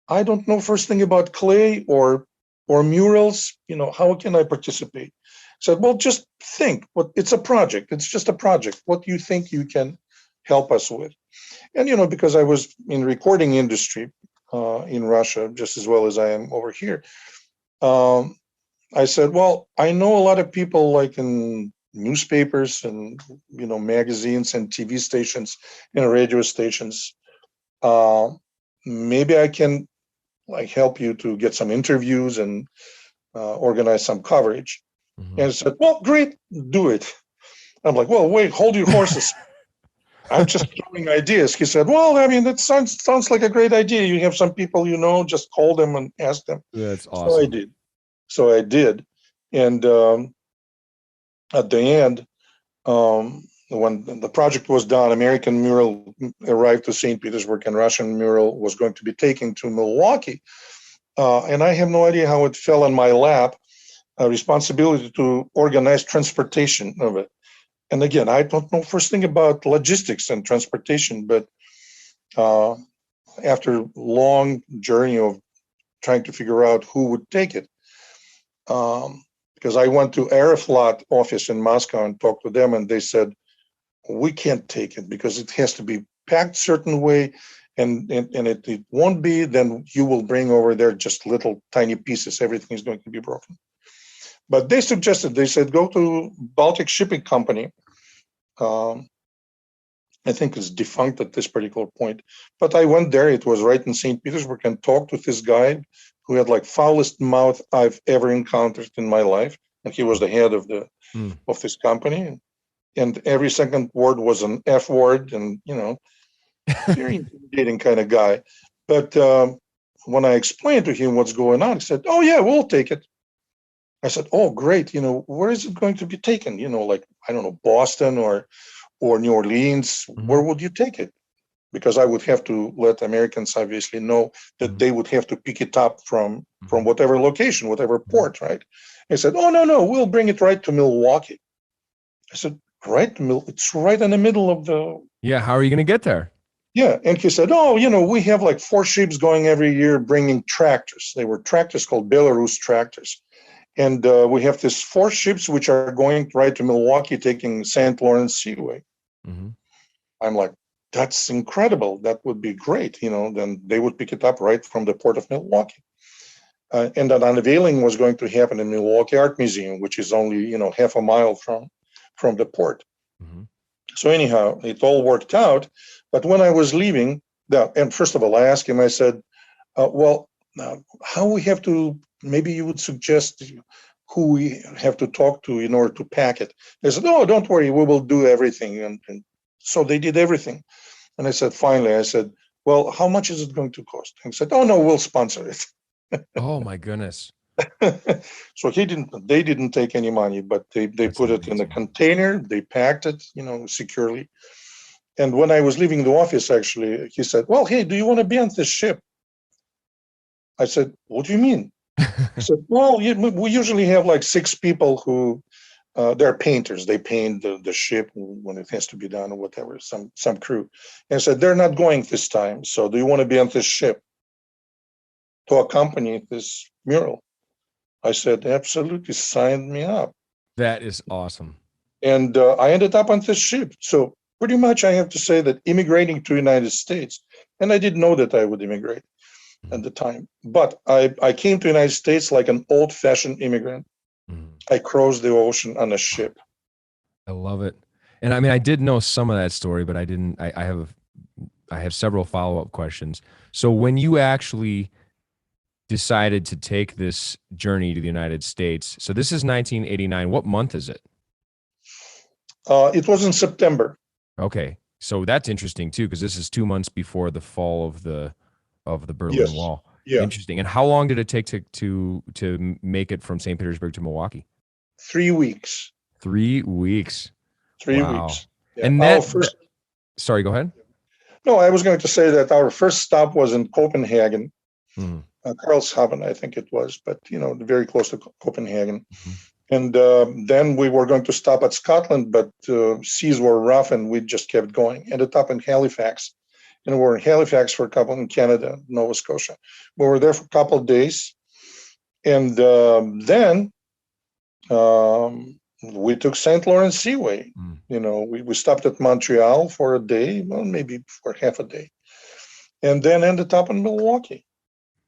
I don't know first thing about clay or murals. How can I participate?" He said, "Well, just think. It's a project. It's just a project. What do you think you can help us with?" And, because I was in recording industry in Russia, just as well as I am over here, I said, "Well, I know a lot of people like in newspapers and, magazines and TV stations and radio stations. Maybe I can help you to get some interviews and organize some coverage." Mm-hmm. And he said, "Well, great, do it." I'm like, "Well, wait, hold your horses. I'm just throwing ideas." He said, "Well, I mean, that sounds like a great idea. You have some people, just call them and ask them." That's awesome. So I did. And at the end, when the project was done, American mural arrived to St. Petersburg and Russian mural was going to be taken to Milwaukee. And I have no idea how it fell on my lap, a responsibility to organize transportation of it. And again, I don't know first thing about logistics and transportation, but after a long journey of trying to figure out who would take it, because I went to Aeroflot office in Moscow and talked to them, and they said, "We can't take it because it has to be packed certain way, and it won't be. Then you will bring over there just little tiny pieces. Everything is going to be broken." But they said, "Go to Baltic Shipping Company." I think it's defunct at this particular point. But I went there. It was right in St. Petersburg, and talked with this guy who had foulest mouth I've ever encountered in my life. And he was the head of of this company. And every second word was an F word, and, very intimidating kind of guy. But when I explained to him what's going on, he said, "Oh yeah, we'll take it." I said, "Oh great, where is it going to be taken? Like, I don't know, Boston or New Orleans. Where would you take it?" Because I would have to let Americans obviously know that they would have to pick it up from whatever location, whatever port, right? He said, "Oh no, we'll bring it right to Milwaukee." I said, "Right to it's right in the middle of the." Yeah, how are you going to get there? Yeah, and he said, "Oh, we have like 4 ships going every year bringing tractors. They were tractors called Belarus tractors. And we have these 4 ships which are going right to Milwaukee, taking St. Lawrence Seaway." Mm-hmm. I'm like, "That's incredible. That would be great." Then they would pick it up right from the port of Milwaukee. And that unveiling was going to happen in Milwaukee Art Museum, which is only, half a mile from the port. Mm-hmm. So anyhow, it all worked out. But when I was leaving, and first of all, I asked him, I said, how we have to, maybe you would suggest who we have to talk to in order to pack it. They said, "Oh, don't worry, we will do everything." And so they did everything. And I said, finally, I said, "Well, how much is it going to cost?" And he said, "Oh, no, we'll sponsor it." Oh my goodness. So they didn't take any money, but they put it in a container, they packed it, securely. And when I was leaving the office, actually, he said, "Well, hey, do you want to be on this ship?" I said, "What do you mean?" He said, "Well, we usually have like 6 people who they're painters. They paint the ship when it has to be done or whatever, some crew." And I said, "They're not going this time. So do you want to be on this ship to accompany this mural?" I said, "Absolutely, sign me up." That is awesome. And I ended up on this ship. So pretty much I have to say that immigrating to the United States, and I didn't know that I would immigrate at the time, but I came to the United States like an old-fashioned immigrant. I crossed the ocean on a ship. I love it. And I mean, I did know some of that story, but I didn't, I have several follow-up questions. So when you actually decided to take this journey to the United States, so this is 1989, what month is it? It was in September. Okay. So that's interesting too, because this is 2 months before the fall of the Berlin Wall. Yeah. Interesting. And how long did it take to make it from St. Petersburg to Milwaukee? 3 weeks. 3 weeks. 3 Wow. weeks. Yeah. And sorry, go ahead. No, I was going to say that our first stop was in Copenhagen, Karlshavn, I think it was, but very close to Copenhagen. And then we were going to stop at Scotland, but seas were rough, and we just kept going. Ended up in Halifax, and we were in Halifax for a couple in Canada, Nova Scotia. We were there for a couple of days, and then we took St. Lawrence Seaway. We stopped at Montreal for a day, well, maybe for half a day, and then ended up in Milwaukee.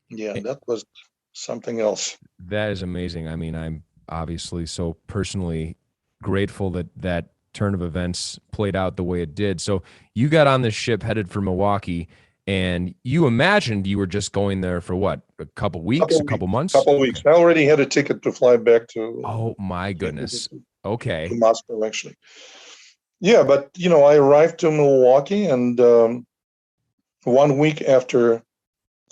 Yeah, that was something else. That is amazing. I mean, I'm obviously so personally grateful that turn of events played out the way it did. So you got on this ship headed for Milwaukee, and you imagined you were just going there for what, a couple weeks, a couple months? Couple weeks. I already had a ticket to fly back to. Oh my goodness. Okay. To Moscow, actually. Yeah, but I arrived to Milwaukee, and 1 week after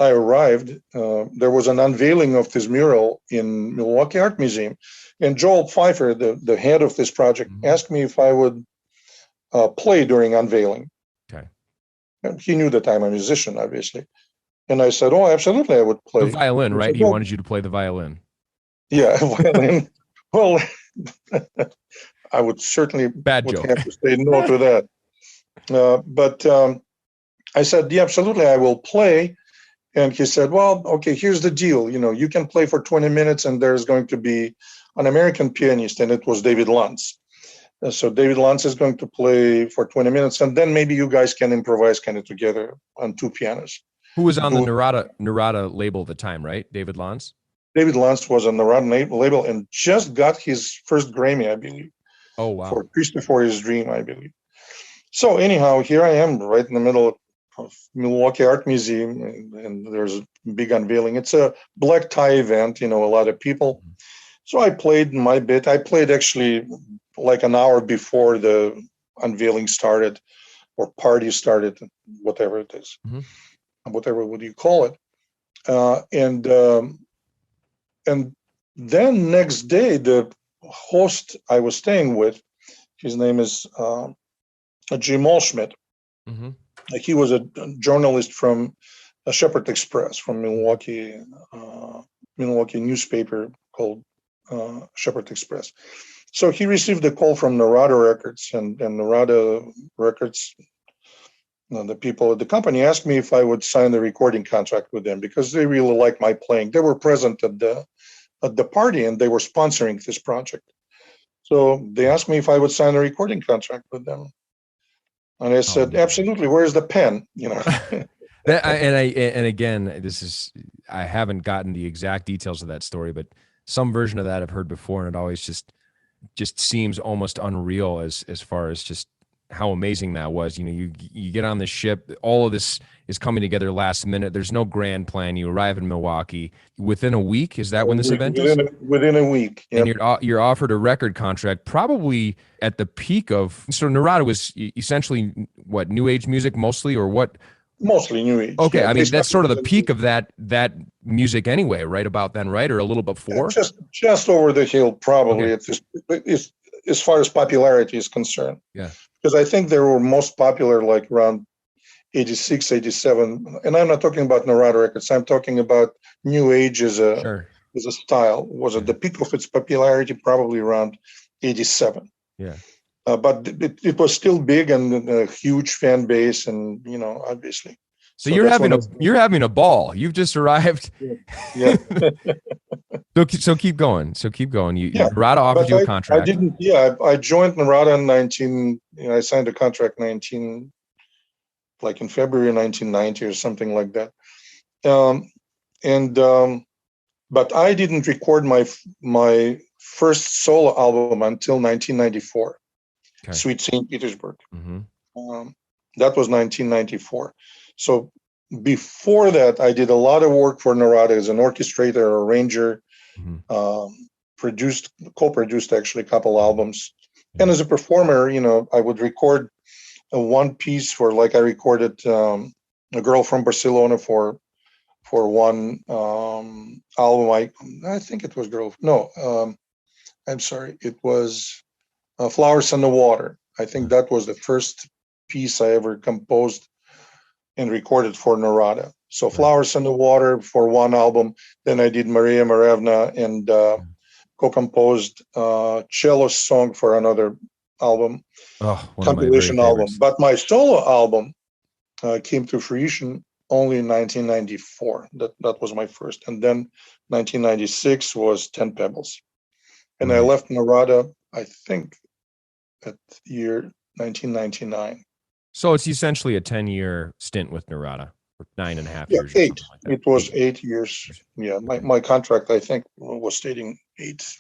I arrived, there was an unveiling of this mural in Milwaukee Art Museum, and Joel Pfeiffer, the head of this project, asked me if I would play during unveiling. Okay. And he knew that I'm a musician, obviously, and I said, "Oh, absolutely, I would play." The violin, right? Said, He wanted you to play the violin. Yeah, violin. Well, I would certainly Bad joke. have to say no to that. But I said, "Yeah, absolutely, I will play." And he said, "Well, okay, here's the deal. You can play for 20 minutes, and there's going to be an American pianist," and it was David Lantz. So David Lantz is going to play for 20 minutes, and then maybe you guys can improvise kind of together on 2 pianos. Who was on the Narada label at the time, right? David Lantz? David Lantz was on the Narada label and just got his first Grammy, I believe. Oh, wow. For Christopher's Dream, I believe. So anyhow, here I am right in the middle of Milwaukee Art Museum, and there's a big unveiling. It's a black tie event, a lot of people. So I played my bit. I played actually like an hour before the unveiling started, or party started, whatever it is. Whatever would you call it. And then next day, the host I was staying with, his name is Jim Olschmidt. Mm-hmm. He was a journalist from Shepherd Express, from Milwaukee newspaper called Shepherd Express. So he received a call from Narada Records, and Narada Records, the people at the company, asked me if I would sign the recording contract with them because they really liked my playing. They were present at the party, and they were sponsoring this project. So they asked me if I would sign a recording contract with them. And I said, absolutely. Where's the pen? And again, I haven't gotten the exact details of that story, but some version of that I've heard before, and it always just seems almost unreal as far as just how amazing that was. You get on the ship, all of this is coming together last minute. There's no grand plan. You arrive in Milwaukee within a week. Is that when this event is? Within a week. Yep. And you're offered a record contract, probably at the peak of. So Narada was essentially what, new age music mostly, or what? Mostly new age. Okay, yeah, I mean that's sort of the peak of that music anyway, right about then, right, or a little before. Just over the hill, probably. Okay. As far as popularity is concerned. Yeah. Because I think they were most popular like around 86, 87. And I'm not talking about Narada Records. I'm talking about new age as a style. Was at the peak of its popularity probably around 87. Yeah. But it was still big and a huge fan base, and obviously. So you're having a ball. You've just arrived. Yeah. So keep going. Narada offered you a contract. I didn't. Yeah, I joined Narada in 19. I signed a contract like in February 1990 or something like that. But I didn't record my first solo album until 1994. Okay. Sweet St. Petersburg. Mm-hmm. That was 1994. So before that, I did a lot of work for Narada as an orchestrator, arranger, co-produced actually a couple albums. And as a performer, I would record one piece for, like I recorded A Girl from Barcelona for one album. I think it was I'm sorry. It was Flowers in the Water. I think that was the first piece I ever composed and recorded for Narada. So Flowers in the Water for one album. Then I did Maria Marevna and co-composed cello song for another album, compilation album. But my solo album came to fruition only in 1994. That was my first. And then 1996 was 10 Pebbles. And I left Narada, I think, at year 1999. So it's essentially a 10-year stint with Narada, or 9.5 years. 8. Like it was 8 years. Yeah, my contract, I think, was stating 8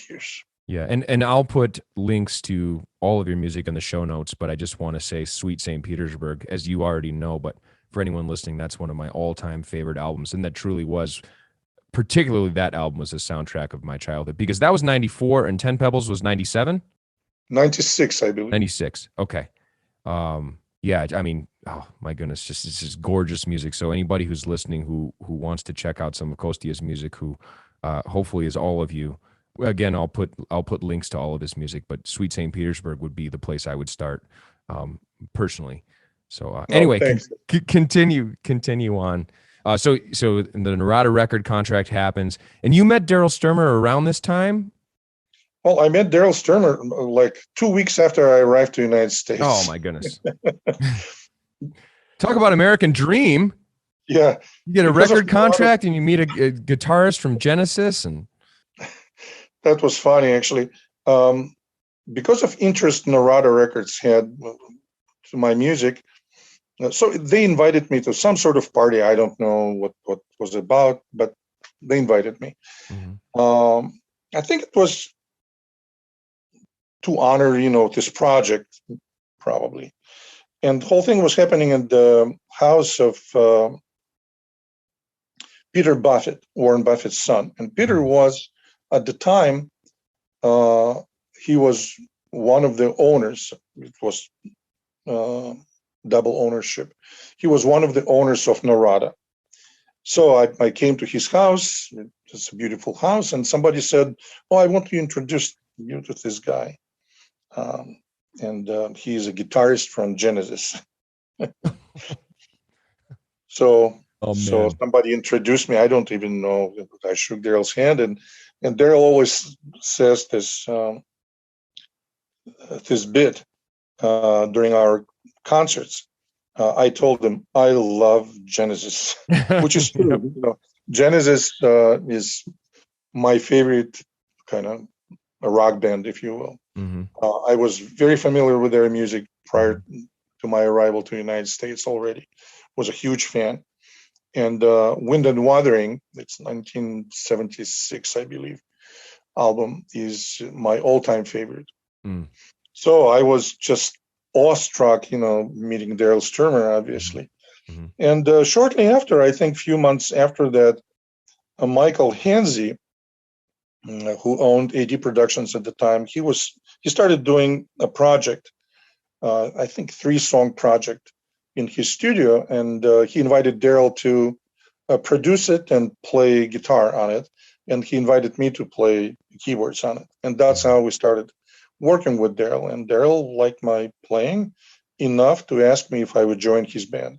years. Yeah, and I'll put links to all of your music in the show notes, but I just want to say Sweet St. Petersburg, as you already know, but for anyone listening, that's one of my all-time favorite albums, and that truly was, particularly that album was a soundtrack of my childhood, because that was 94 and 10 Pebbles was 97? 96, I believe. 96, okay. Yeah, I mean, oh my goodness, it's just gorgeous music. So anybody who's listening who wants to check out some of Kostia's music, who hopefully is all of you, again, I'll put links to all of his music, but Sweet St. Petersburg would be the place I would start personally. So anyway, continue on. So the Narada record contract happens, and you met Daryl Sturmer around this time? Well, I met Daryl Sturmer like 2 weeks after I arrived to the United States. Oh my goodness! Talk about American dream. Yeah, you get a record contract and you meet a guitarist from Genesis, and that was funny actually. Because of interest Narada Records had to my music, so they invited me to some sort of party. I don't know what was about, but they invited me. Mm-hmm. I think it was to honor, this project, probably. And the whole thing was happening in the house of Peter Buffett, Warren Buffett's son. And Peter was, at the time, he was one of the owners. It was double ownership. He was one of the owners of Narada. So I came to his house. It's a beautiful house. And somebody said, "Oh, I want to introduce you to this guy." And he's a guitarist from Genesis. So Oh so man. somebody introduced me. I don't even know. I shook Daryl's hand, and Daryl always says this bit during our concerts. I told him I love Genesis, which is true. Yep. You know, Genesis is my favorite kind of a rock band, if you will. Mhm. I was very familiar with their music prior to my arrival to the United States already. Was a huge fan. And Wind and Wuthering, it's 1976, I believe, album is my all-time favorite. Mm. So I was just awestruck, meeting Daryl Sturmer, obviously. Mm-hmm. And shortly after, I think a few months after that, Michael Hanzi, who owned AD Productions at the time, he started doing a project, I think 3-song project in his studio, and he invited Daryl to produce it and play guitar on it, and he invited me to play keyboards on it, and that's how we started working with Daryl. And Daryl liked my playing enough to ask me if I would join his band,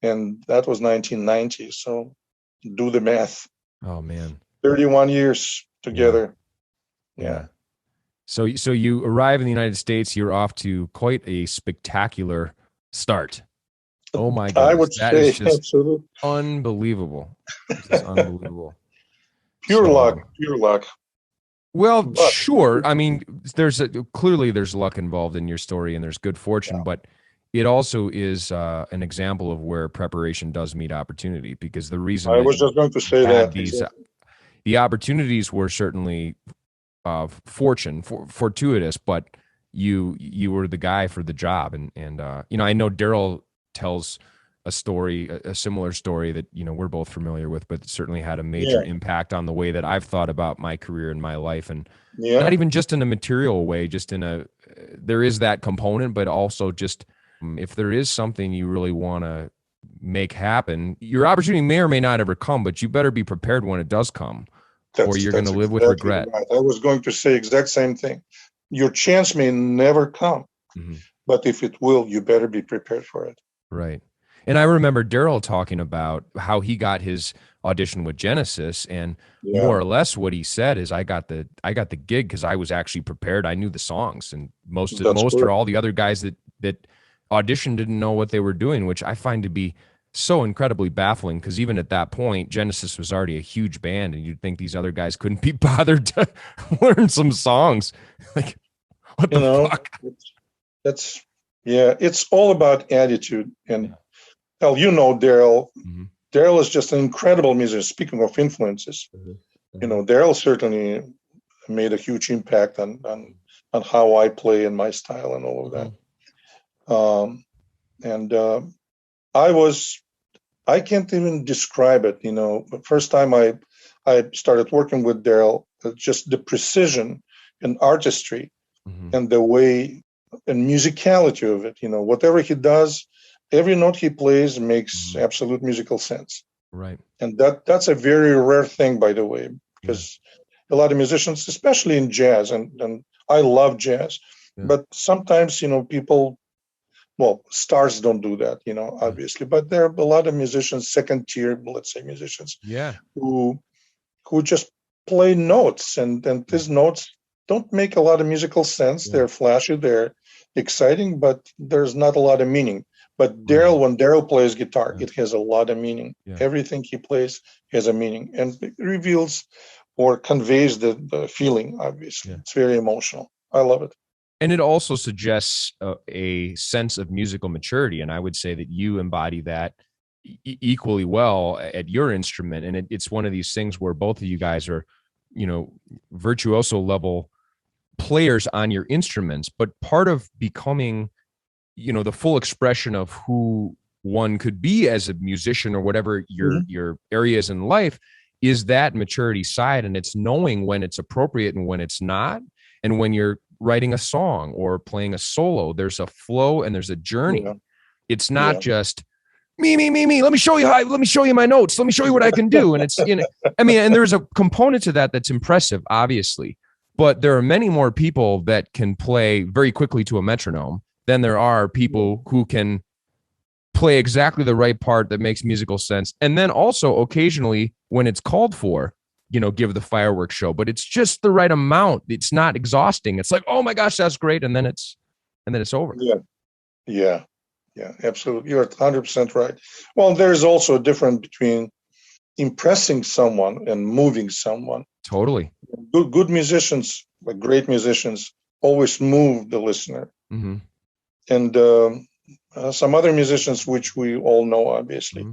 and that was 1990. So do the math. Oh man. 31 years together. Yeah. So you arrive in the United States, you're off to quite a spectacular start. Oh my goodness. I would That say is just absolutely unbelievable. This is unbelievable. pure So, luck. Well, But sure. I mean, clearly there's luck involved in your story and there's good fortune, but it also is an example of where preparation does meet opportunity, because the reason I that was you just going to say had that. these Exactly. the opportunities were certainly fortuitous, but you were the guy for the job. And I know Daryl tells a similar story that we're both familiar with, but certainly had a major Yeah, impact on the way that I've thought about my career and my life. And yeah, not even just in a material way, just there is that component, but also just if there is something you really want to make happen, your opportunity may or may not ever come, but you better be prepared when it does come, or you're going to that's live with exactly regret. right. I was going to say exact same thing. Your chance may never come, Mm-hmm. but if it will, you better be prepared for it. Right. And I remember Daryl talking about how he got his audition with Genesis, and Yeah, more or less what he said is, I got the gig because I was actually prepared. I knew the songs, and most that's or correct. all the other guys that auditioned didn't know what they were doing, which I find to be so incredibly baffling, because even at that point, Genesis was already a huge band, and you'd think these other guys couldn't be bothered to learn some songs. Like, what You the know, fuck? that's yeah. It's all about attitude. And Yeah. hell, Daryl. Mm-hmm. Daryl is just an incredible musician. Speaking of influences, Daryl certainly made a huge impact on how I play and my style and all of that. And I can't even describe it. The first time I started working with Daryl, just the precision and artistry Mm-hmm. and the way and musicality of it. Whatever he does, every note he plays makes absolute musical sense. Right. And that's a very rare thing, by the way, because a lot of musicians, especially in jazz, and I love jazz, but sometimes, people, well, stars don't do that, obviously, but there are a lot of musicians, second tier, let's say musicians, Yeah. who just play notes, and these notes don't make a lot of musical sense. They're flashy, they're exciting, but there's not a lot of meaning. But when Daryl plays guitar, it has a lot of meaning. Yeah. Everything he plays has a meaning, and it reveals or conveys the feeling, obviously. It's very emotional. I love it. And it also suggests a sense of musical maturity. And I would say that you embody that equally well at your instrument. And it's one of these things where both of you guys are, virtuoso level players on your instruments, but part of becoming, the full expression of who one could be as a musician or whatever your area is in life is that maturity side. And it's knowing when it's appropriate and when it's not. And when you're writing a song or playing a solo, there's a flow and there's a journey. It's not just me. Let me show you my notes. Let me show you what I can do. And it's, and there's a component to that that's impressive, obviously, but there are many more people that can play very quickly to a metronome than there are people who can play exactly the right part that makes musical sense. And then also occasionally when it's called for, give the fireworks show, but it's just the right amount. It's not exhausting. It's like, oh my gosh, that's great. And then it's over. Yeah, absolutely. You're 100% right. Well, there's also a difference between impressing someone and moving someone. Totally. Good musicians, like great musicians, always move the listener. Mm-hmm. And some other musicians, which we all know, obviously,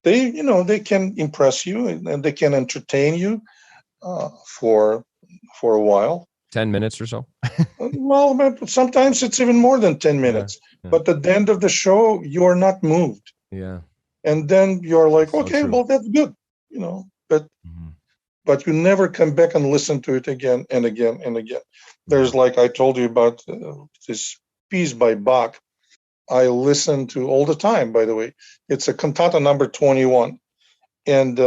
they can impress you and they can entertain you for a while. 10 minutes or so. Well, but sometimes it's even more than 10 minutes. Yeah. But at the end of the show, you are not moved. Yeah. And then you're like, so okay, true. Well, that's good, but you never come back and listen to it again and again and again. There's, like I told you about this piece by Bach, I listen to all the time, by the way. It's a cantata number 21. And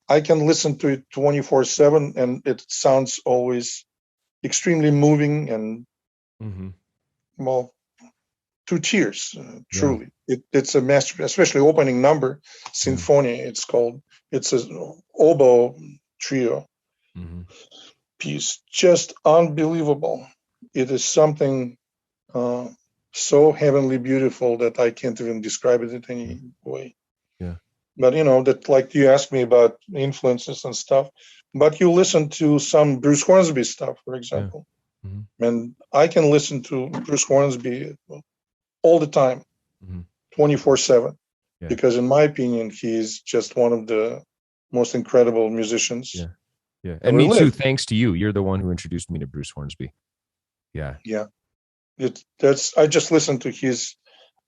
I can listen to it 24/7, and it sounds always extremely moving and, well, to tears, truly. Yeah. It's a masterpiece, especially opening number, Sinfonia, it's called. It's an oboe trio piece, just unbelievable. It is something so heavenly beautiful that I can't even describe it in any way. Yeah. But, that, like you asked me about influences and stuff, but you listen to some Bruce Hornsby stuff, for example. Yeah. Mm-hmm. And I can listen to Bruce Hornsby all the time, 24/7, because in my opinion, he's just one of the most incredible musicians. Yeah. And me too, thanks to you. You're the one who introduced me to Bruce Hornsby. Yeah. I just listened to his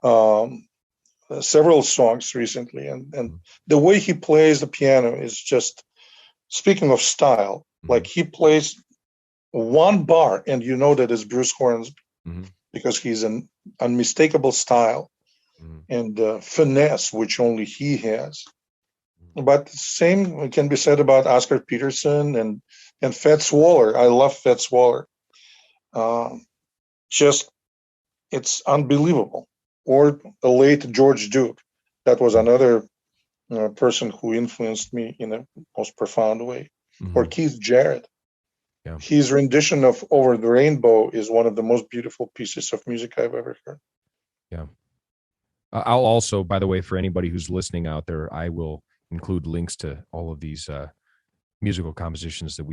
several songs recently, and the way he plays the piano is just, speaking of style, like he plays one bar and that is Bruce Hornsby, because he's an unmistakable style and finesse, which only he has. But the same can be said about Oscar Peterson and Fats Waller. I love Fats Waller. Just, it's unbelievable. Or the late George Duke. That was another person who influenced me in a most profound way. Or Keith Jarrett. Yeah. His rendition of Over the Rainbow is one of the most beautiful pieces of music I've ever heard. Yeah. I'll also, by the way, for anybody who's listening out there, I will include links to all of these musical compositions that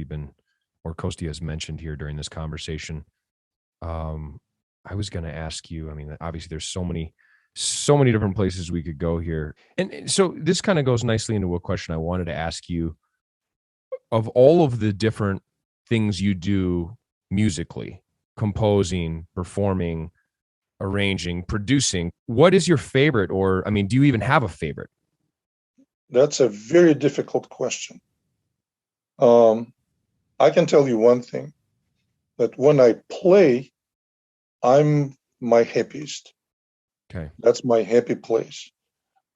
Kostia has mentioned here during this conversation. I was going to ask you, obviously there's so many different places we could go here. And so this kind of goes nicely into a question I wanted to ask you. Of all of the different things you do musically, composing, performing, arranging, producing, what is your favorite? Or, do you even have a favorite? That's a very difficult question. I can tell you one thing, that when I play, I'm my happiest. Okay. That's my happy place.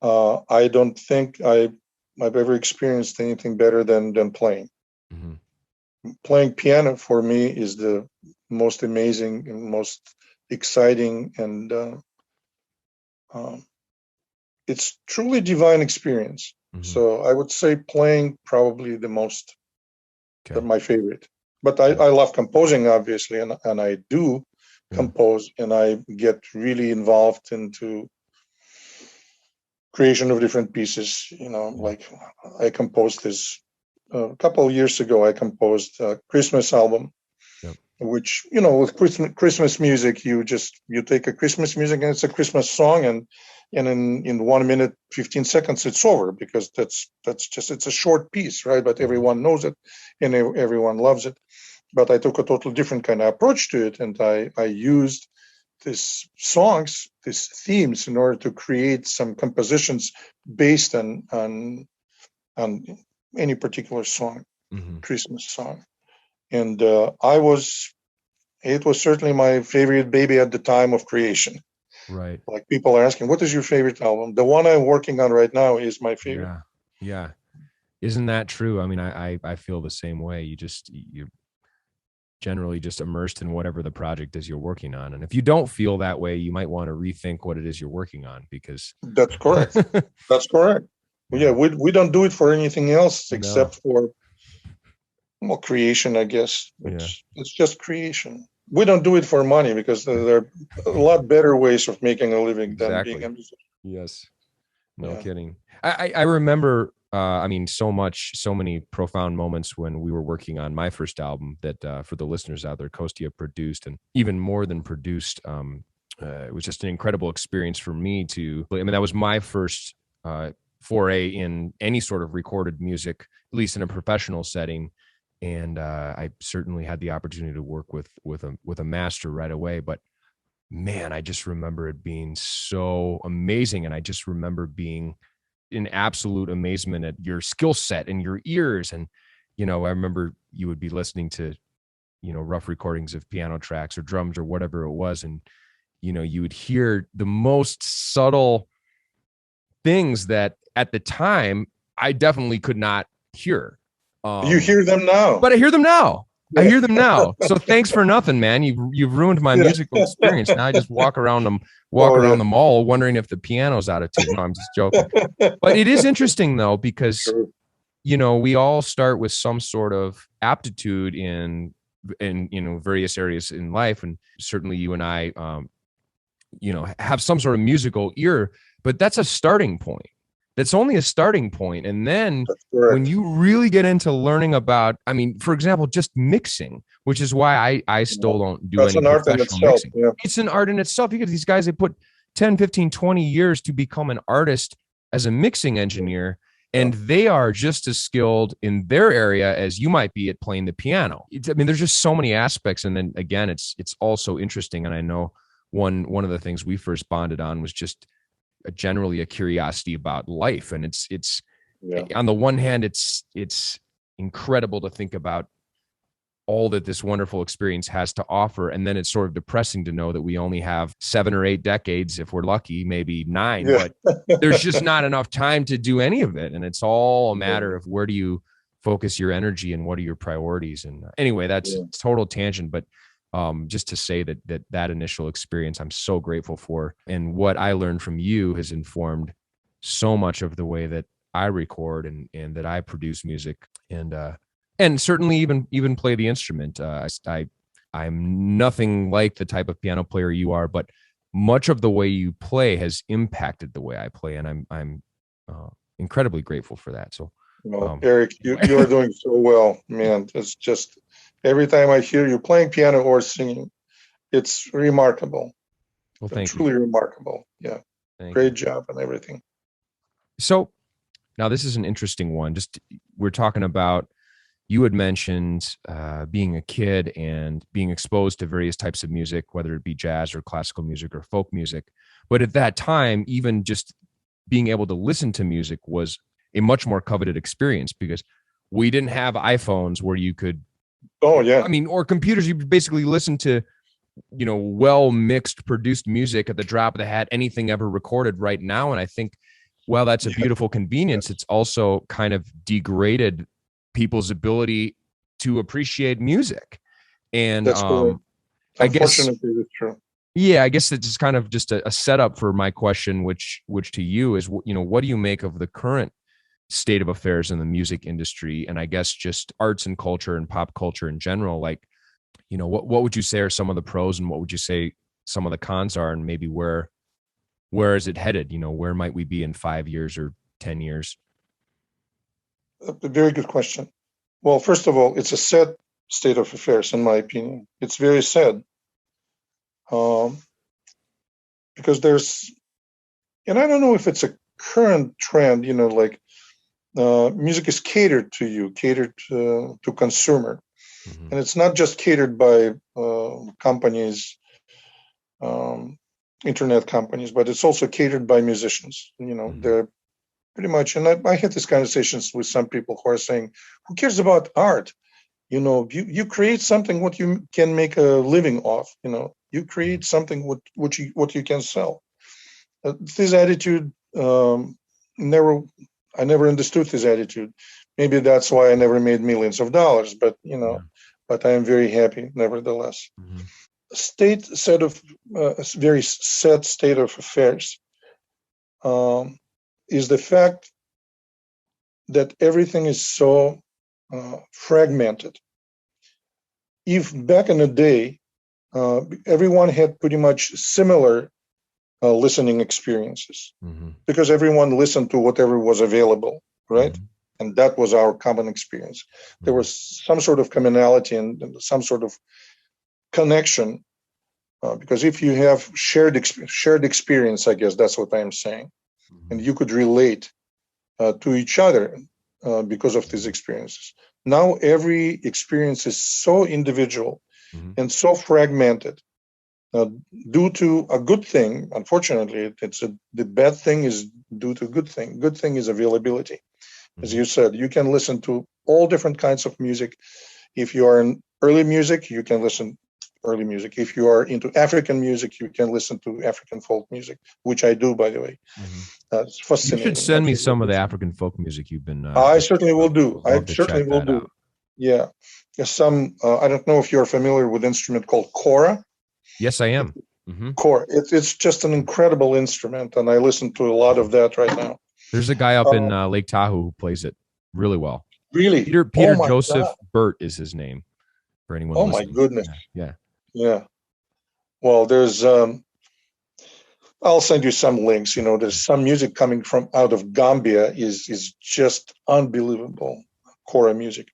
I don't think I've ever experienced anything better than playing. Playing piano for me is the most amazing and most exciting, and it's truly divine experience. So I would say playing probably the most, my favorite. But I love composing, obviously, and I do compose, and I get really involved into creation of different pieces. Like I composed this a couple of years ago. I composed a Christmas album, which, with Christmas music, you take a Christmas music and it's a Christmas song, and in 1 minute 15 seconds it's over, because it's a short piece, right? But everyone knows it and everyone loves it. But I took a totally different kind of approach to it, and I used these songs, these themes, in order to create some compositions based on any particular song, Christmas song. And it was certainly my favorite baby at the time of creation. Right. Like people are asking, what is your favorite album? The one I'm working on right now is my favorite. Yeah. Yeah. Isn't that true? I mean, I feel the same way. You're generally just immersed in whatever the project is you're working on. And if you don't feel that way, you might want to rethink what it is you're working on, because That's correct. That's correct. Yeah, we don't do it for anything else except for creation, I guess. It's just creation. We don't do it for money because there are a lot better ways of making a living than being a musician. Yes. No kidding. I remember, so many profound moments when we were working on my first album that for the listeners out there, Kostia produced, and even more than produced. It was just an incredible experience for me that was my first foray in any sort of recorded music, at least in a professional setting. And I certainly had the opportunity to work with a master right away. But man, I just remember it being so amazing. And I just remember being in absolute amazement at your skill set and your ears. And, I remember you would be listening to, rough recordings of piano tracks or drums or whatever it was. And, you would hear the most subtle things that at the time I definitely could not hear. You hear them now. But I hear them now. I hear them now. So thanks for nothing, man. You've ruined my musical experience. Now I just walk around the mall wondering if the piano's out of tune. No, I'm just joking. But it is interesting though, because we all start with some sort of aptitude in various areas in life, and certainly you and I have some sort of musical ear, but that's a starting point. That's only a starting point. And then when you really get into learning about, for example, just mixing, which is why I still don't do any professional mixing. Yeah. It's an art in itself. You get these guys, they put 10, 15, 20 years to become an artist as a mixing engineer. And they are just as skilled in their area as you might be at playing the piano. There's just so many aspects. And then again, it's also interesting. And I know one of the things we first bonded on was just generally a curiosity about life. And it's on the one hand, it's incredible to think about all that this wonderful experience has to offer. And then it's sort of depressing to know that we only have 7 or 8 decades, if we're lucky, maybe 9, but there's just not enough time to do any of it. And it's all a matter of where do you focus your energy and what are your priorities. And anyway, that's a total tangent, but just to say that initial experience, I'm so grateful for. And what I learned from you has informed so much of the way that I record and that I produce music and certainly even play the instrument. I'm nothing like the type of piano player you are, but much of the way you play has impacted the way I play. And I'm incredibly grateful for that. So, Eric, you are doing so well, man. It's just, every time I hear you playing piano or singing, it's remarkable. Well, thank you. Truly remarkable. Yeah. Great job and everything. So now this is an interesting one. We're talking about, you had mentioned being a kid and being exposed to various types of music, whether it be jazz or classical music or folk music. But at that time, even just being able to listen to music was a much more coveted experience because we didn't have iPhones where you could, or computers. You basically listen to, well mixed, produced music at the drop of the hat, anything ever recorded right now. And I think, while that's a beautiful convenience, it's also kind of degraded people's ability to appreciate music. And that's cool. I guess it's true. Yeah, I guess it's kind of just a setup for my question, which to you is, what do you make of the current state of affairs in the music industry? And I guess just arts and culture and pop culture in general, like, what would you say are some of the pros and what would you say some of the cons are, and maybe where is it headed? Where might we be in 5 years or 10 years? A very good question. Well, first of all, it's a sad state of affairs, in my opinion. It's very sad. Because there's, and I don't know if it's a current trend, music is catered to consumer. Mm-hmm. And it's not just catered by companies, internet companies, but it's also catered by musicians. Mm-hmm. They're pretty much, and I had these conversations with some people who are saying, who cares about art? You create something what you can make a living off, You create something what you can sell. This attitude, I never understood this attitude. Maybe that's why I never made millions of dollars, but but I am very happy nevertheless. Mm-hmm. A very sad state of affairs is the fact that everything is so fragmented. If back in the day, everyone had pretty much similar listening experiences, because everyone listened to whatever was available, right? And that was our common experience. There was some sort of commonality and some sort of connection, because if you have shared experience, I guess that's what I'm saying, and you could relate to each other because of these experiences. Now every experience is so individual and so fragmented. Due to a good thing, unfortunately, the bad thing is due to good thing. Good thing is availability. As you said, you can listen to all different kinds of music. If you are in early music, you can listen early music. If you are into African music, you can listen to African folk music, which I do, by the way. It's fascinating. You should send me some of the African folk music you've been. I certainly will do. I certainly will do. Out. Yeah. Some, I don't know if you're familiar with an instrument called kora. Yes, I am. Kora. It's just an incredible instrument, and I listen to a lot of that right now. There's a guy up in Lake Tahoe who plays it really well. Really? Peter Joseph Burt is his name, for anyone listening. My goodness. Yeah. Well, there's I'll send you some links. There's some music coming from out of Gambia is just unbelievable kora music.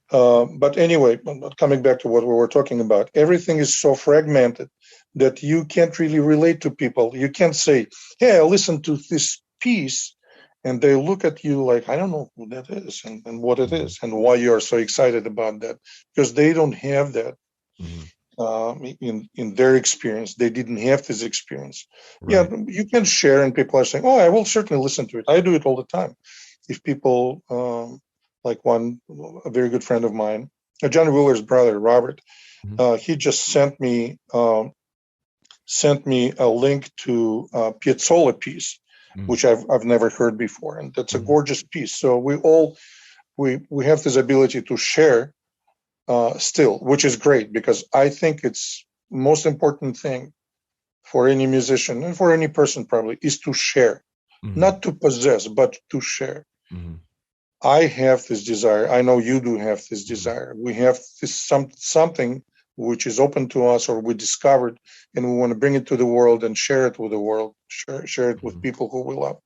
But anyway, coming back to what we were talking about, everything is so fragmented that you can't really relate to people. You can't say, hey, I listened to this piece, and they look at you like, I don't know who that is and what it is and why you are so excited about that, because they don't have that in their experience. They didn't have this experience. Right. Yeah, you can share, and people are saying, oh, I will certainly listen to it. I do it all the time. If people, like a very good friend of mine, John Wheeler's brother, Robert, he just sent me a link to a Piazzolla piece, which I've never heard before, and that's a gorgeous piece. So we have this ability to share still, which is great, because I think it's most important thing for any musician and for any person probably is to share, not to possess, but to share. I have this desire. I know you do have this desire. We have this something which is open to us, or we discovered, and we want to bring it to the world and share it with the world, share it with people who we love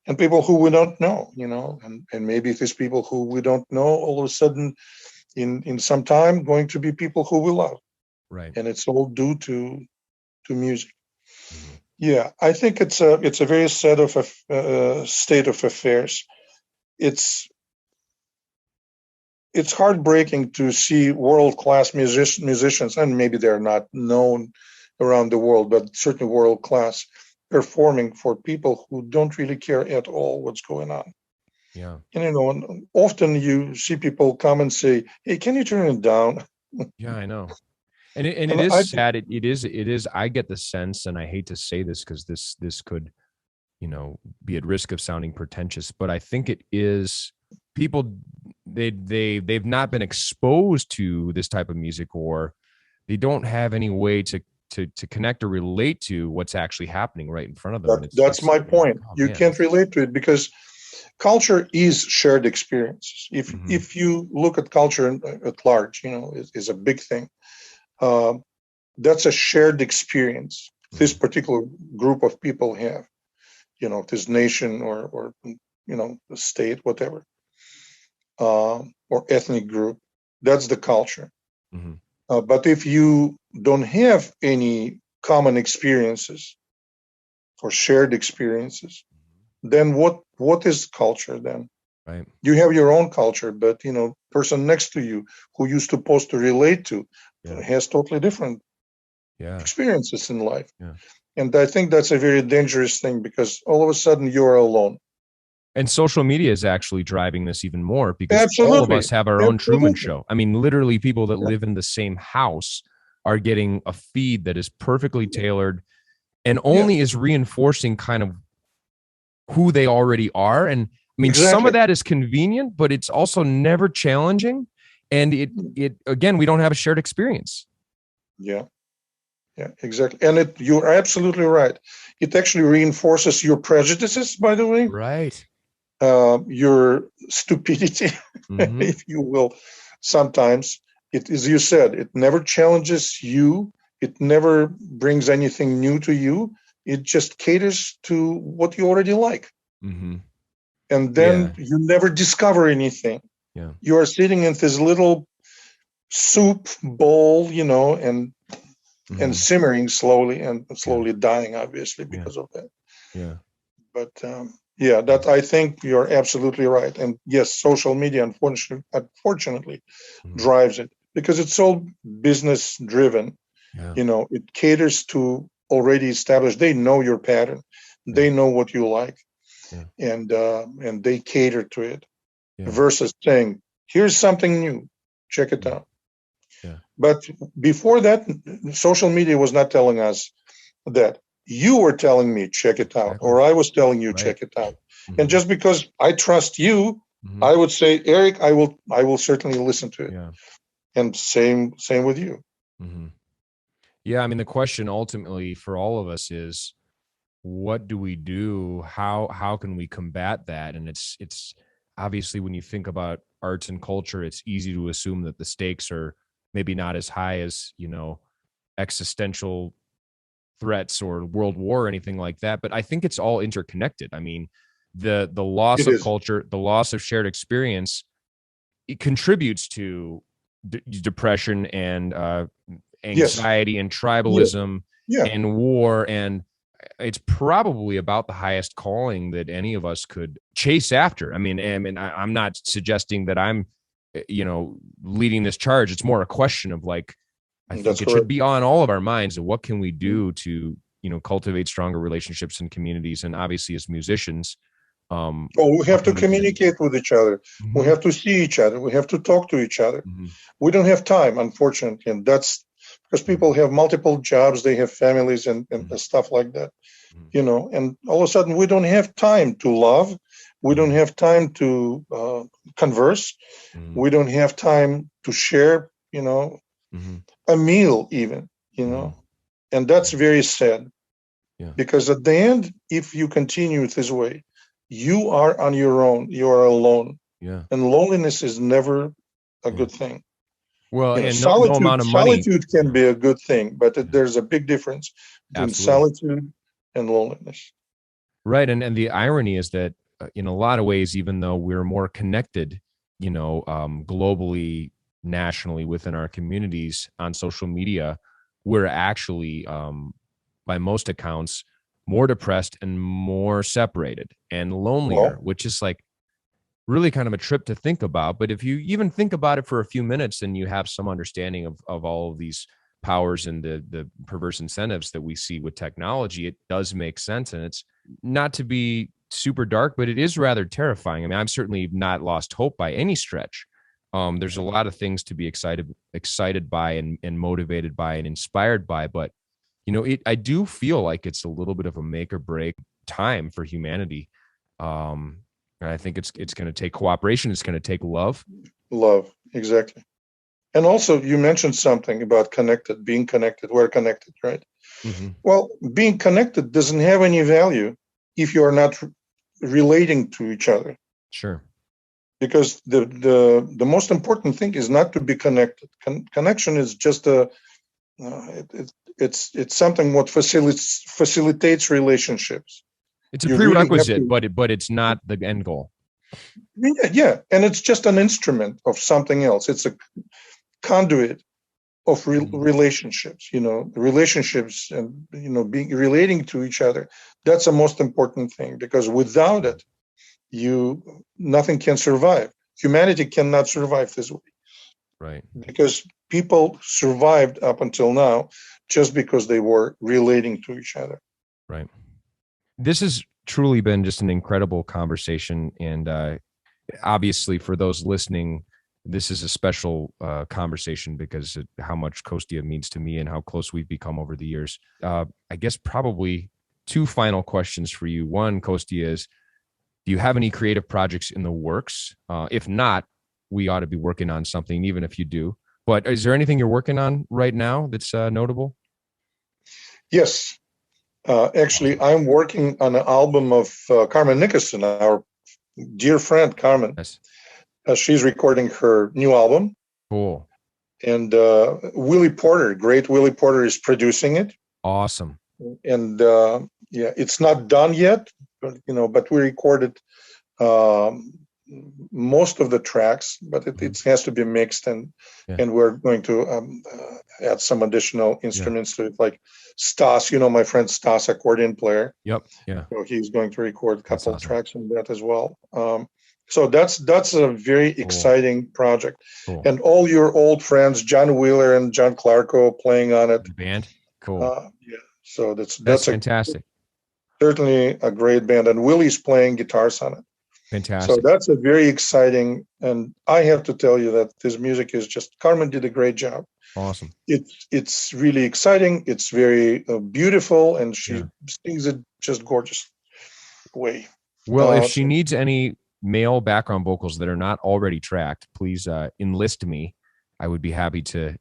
and people who we don't know, and maybe these people who we don't know, all of a sudden in some time going to be people who we love. Right. And it's all due to music. Yeah, I think it's a very sad state of affairs. It's heartbreaking to see world-class musicians, and maybe they're not known around the world, but certainly world-class, performing for people who don't really care at all what's going on. Yeah. And, often you see people come and say, hey, can you turn it down? Yeah, I know. And it is sad. It is. I get the sense, and I hate to say this because this could, be at risk of sounding pretentious, but I think it is people, they've not been exposed to this type of music, or they don't have any way to connect or relate to what's actually happening right in front of them. That's my point. You can't relate to it because culture is shared experiences. If you look at culture at large, is a big thing. That's a shared experience. This particular group of people have, this nation or the state, whatever, or ethnic group. That's the culture. But if you don't have any common experiences or shared experiences, then what is culture then? Right. You have your own culture, but person next to you who you're supposed to relate to has totally different experiences in life. Yeah. And I think that's a very dangerous thing, because all of a sudden you're alone. And social media is actually driving this even more, because all of us have our own Truman Show. I mean, literally people that live in the same house are getting a feed that is perfectly tailored and only is reinforcing kind of who they already are. And I mean, some of that is convenient, but it's also never challenging. And it again, we don't have a shared experience. Yeah, exactly. And you're absolutely right. It actually reinforces your prejudices, by the way. Right. Your stupidity, if you will. Sometimes it, as you said, it never challenges you. It never brings anything new to you. It just caters to what you already like. And then you never discover anything. Yeah. You are sitting in this little soup bowl, and simmering slowly and slowly dying, obviously, because of that. Yeah. But that I think you're absolutely right. And yes, social media, unfortunately, drives it because it's all business driven. Yeah. It caters to already established. They know your pattern. They know what you like, and they cater to it. Versus saying, "Here's something new, check it out." Yeah. But before that, social media was not telling us that. You were telling me, check it out, or I was telling you, check it out. And just because I trust you, I would say, Eric, I will certainly listen to it. Yeah. And same with you. Yeah. I mean, the question ultimately for all of us is, what do we do? How can we combat that? And it's obviously, when you think about arts and culture, it's easy to assume that the stakes are maybe not as high as, existential threats or world war or anything like that. But I think it's all interconnected. I mean, the loss of culture, the loss of shared experience, it contributes to depression and anxiety and tribalism and war. And it's probably about the highest calling that any of us could chase after. I mean, and I'm not suggesting that I'm, leading this charge. It's more a question of like, I think it should be on all of our minds of what can we do to, cultivate stronger relationships and communities. And obviously as musicians, we have to communicate with each other. We have to see each other. We have to talk to each other. We don't have time, unfortunately. And that's because people have multiple jobs. They have families and stuff like that, and all of a sudden we don't have time to love. We don't have time to converse. We don't have time to share, a meal even, and that's very sad. Because at the end, if you continue this way, you are on your own. You are alone. Yeah. And loneliness is never a good thing. Well, and solitude, no amount of money. Solitude can be a good thing, but there's a big difference between solitude and loneliness. Right. And the irony is that in a lot of ways, even though we're more connected, globally, nationally within our communities on social media, we're actually, by most accounts, more depressed and more separated and lonelier, which is like really kind of a trip to think about. But if you even think about it for a few minutes and you have some understanding of all of these powers and the perverse incentives that we see with technology, it does make sense. And it's not to be super dark, but it is rather terrifying. I mean, I'm certainly not lost hope by any stretch. There's a lot of things to be excited by and motivated by and inspired by, but I do feel like it's a little bit of a make or break time for humanity. And I think it's going to take cooperation. It's going to take love. Love, exactly. And also, you mentioned something about being connected. We're connected, right? Well, being connected doesn't have any value if you are not relating to each other. Sure. Because the most important thing is not to be connected. Connection is just it's something what facilitates relationships. It's a prerequisite, but it's not the end goal. Yeah, and it's just an instrument of something else. It's a conduit of relationships. Relationships and relating to each other. That's the most important thing, because without it, nothing can survive. Humanity cannot survive this way. Right. Because people survived up until now just because they were relating to each other. Right. This has truly been just an incredible conversation. And obviously for those listening, this is a special conversation because of how much Kostia means to me and how close we've become over the years. I guess probably two final questions for you. One, Kostia, is do you have any creative projects in the works? If not, we ought to be working on something, even if you do. But is there anything you're working on right now that's notable? Yes. Actually, I'm working on an album of Carmen Nickerson, our dear friend Carmen. Yes. She's recording her new album. Cool. And Willie Porter, great Willie Porter, is producing it. Awesome. And yeah, it's not done yet, but we recorded most of the tracks, but it has to be mixed, and we're going to add some additional instruments to it, like Stas, my friend Stas, accordion player. Yep. Yeah. So he's going to record a couple of tracks on that as well. So that's a very exciting project. Cool. And all your old friends, John Wheeler and John Clarko, playing on it. The band. Cool. Yeah. So that's fantastic. Certainly a great band, and Willie's playing guitars on it. Fantastic. So that's a very exciting, and I have to tell you that this music is just, Carmen did a great job. Awesome. It's really exciting. It's very beautiful, and she sings it just gorgeous way. Well, if she needs any male background vocals that are not already tracked, please enlist me. I would be happy to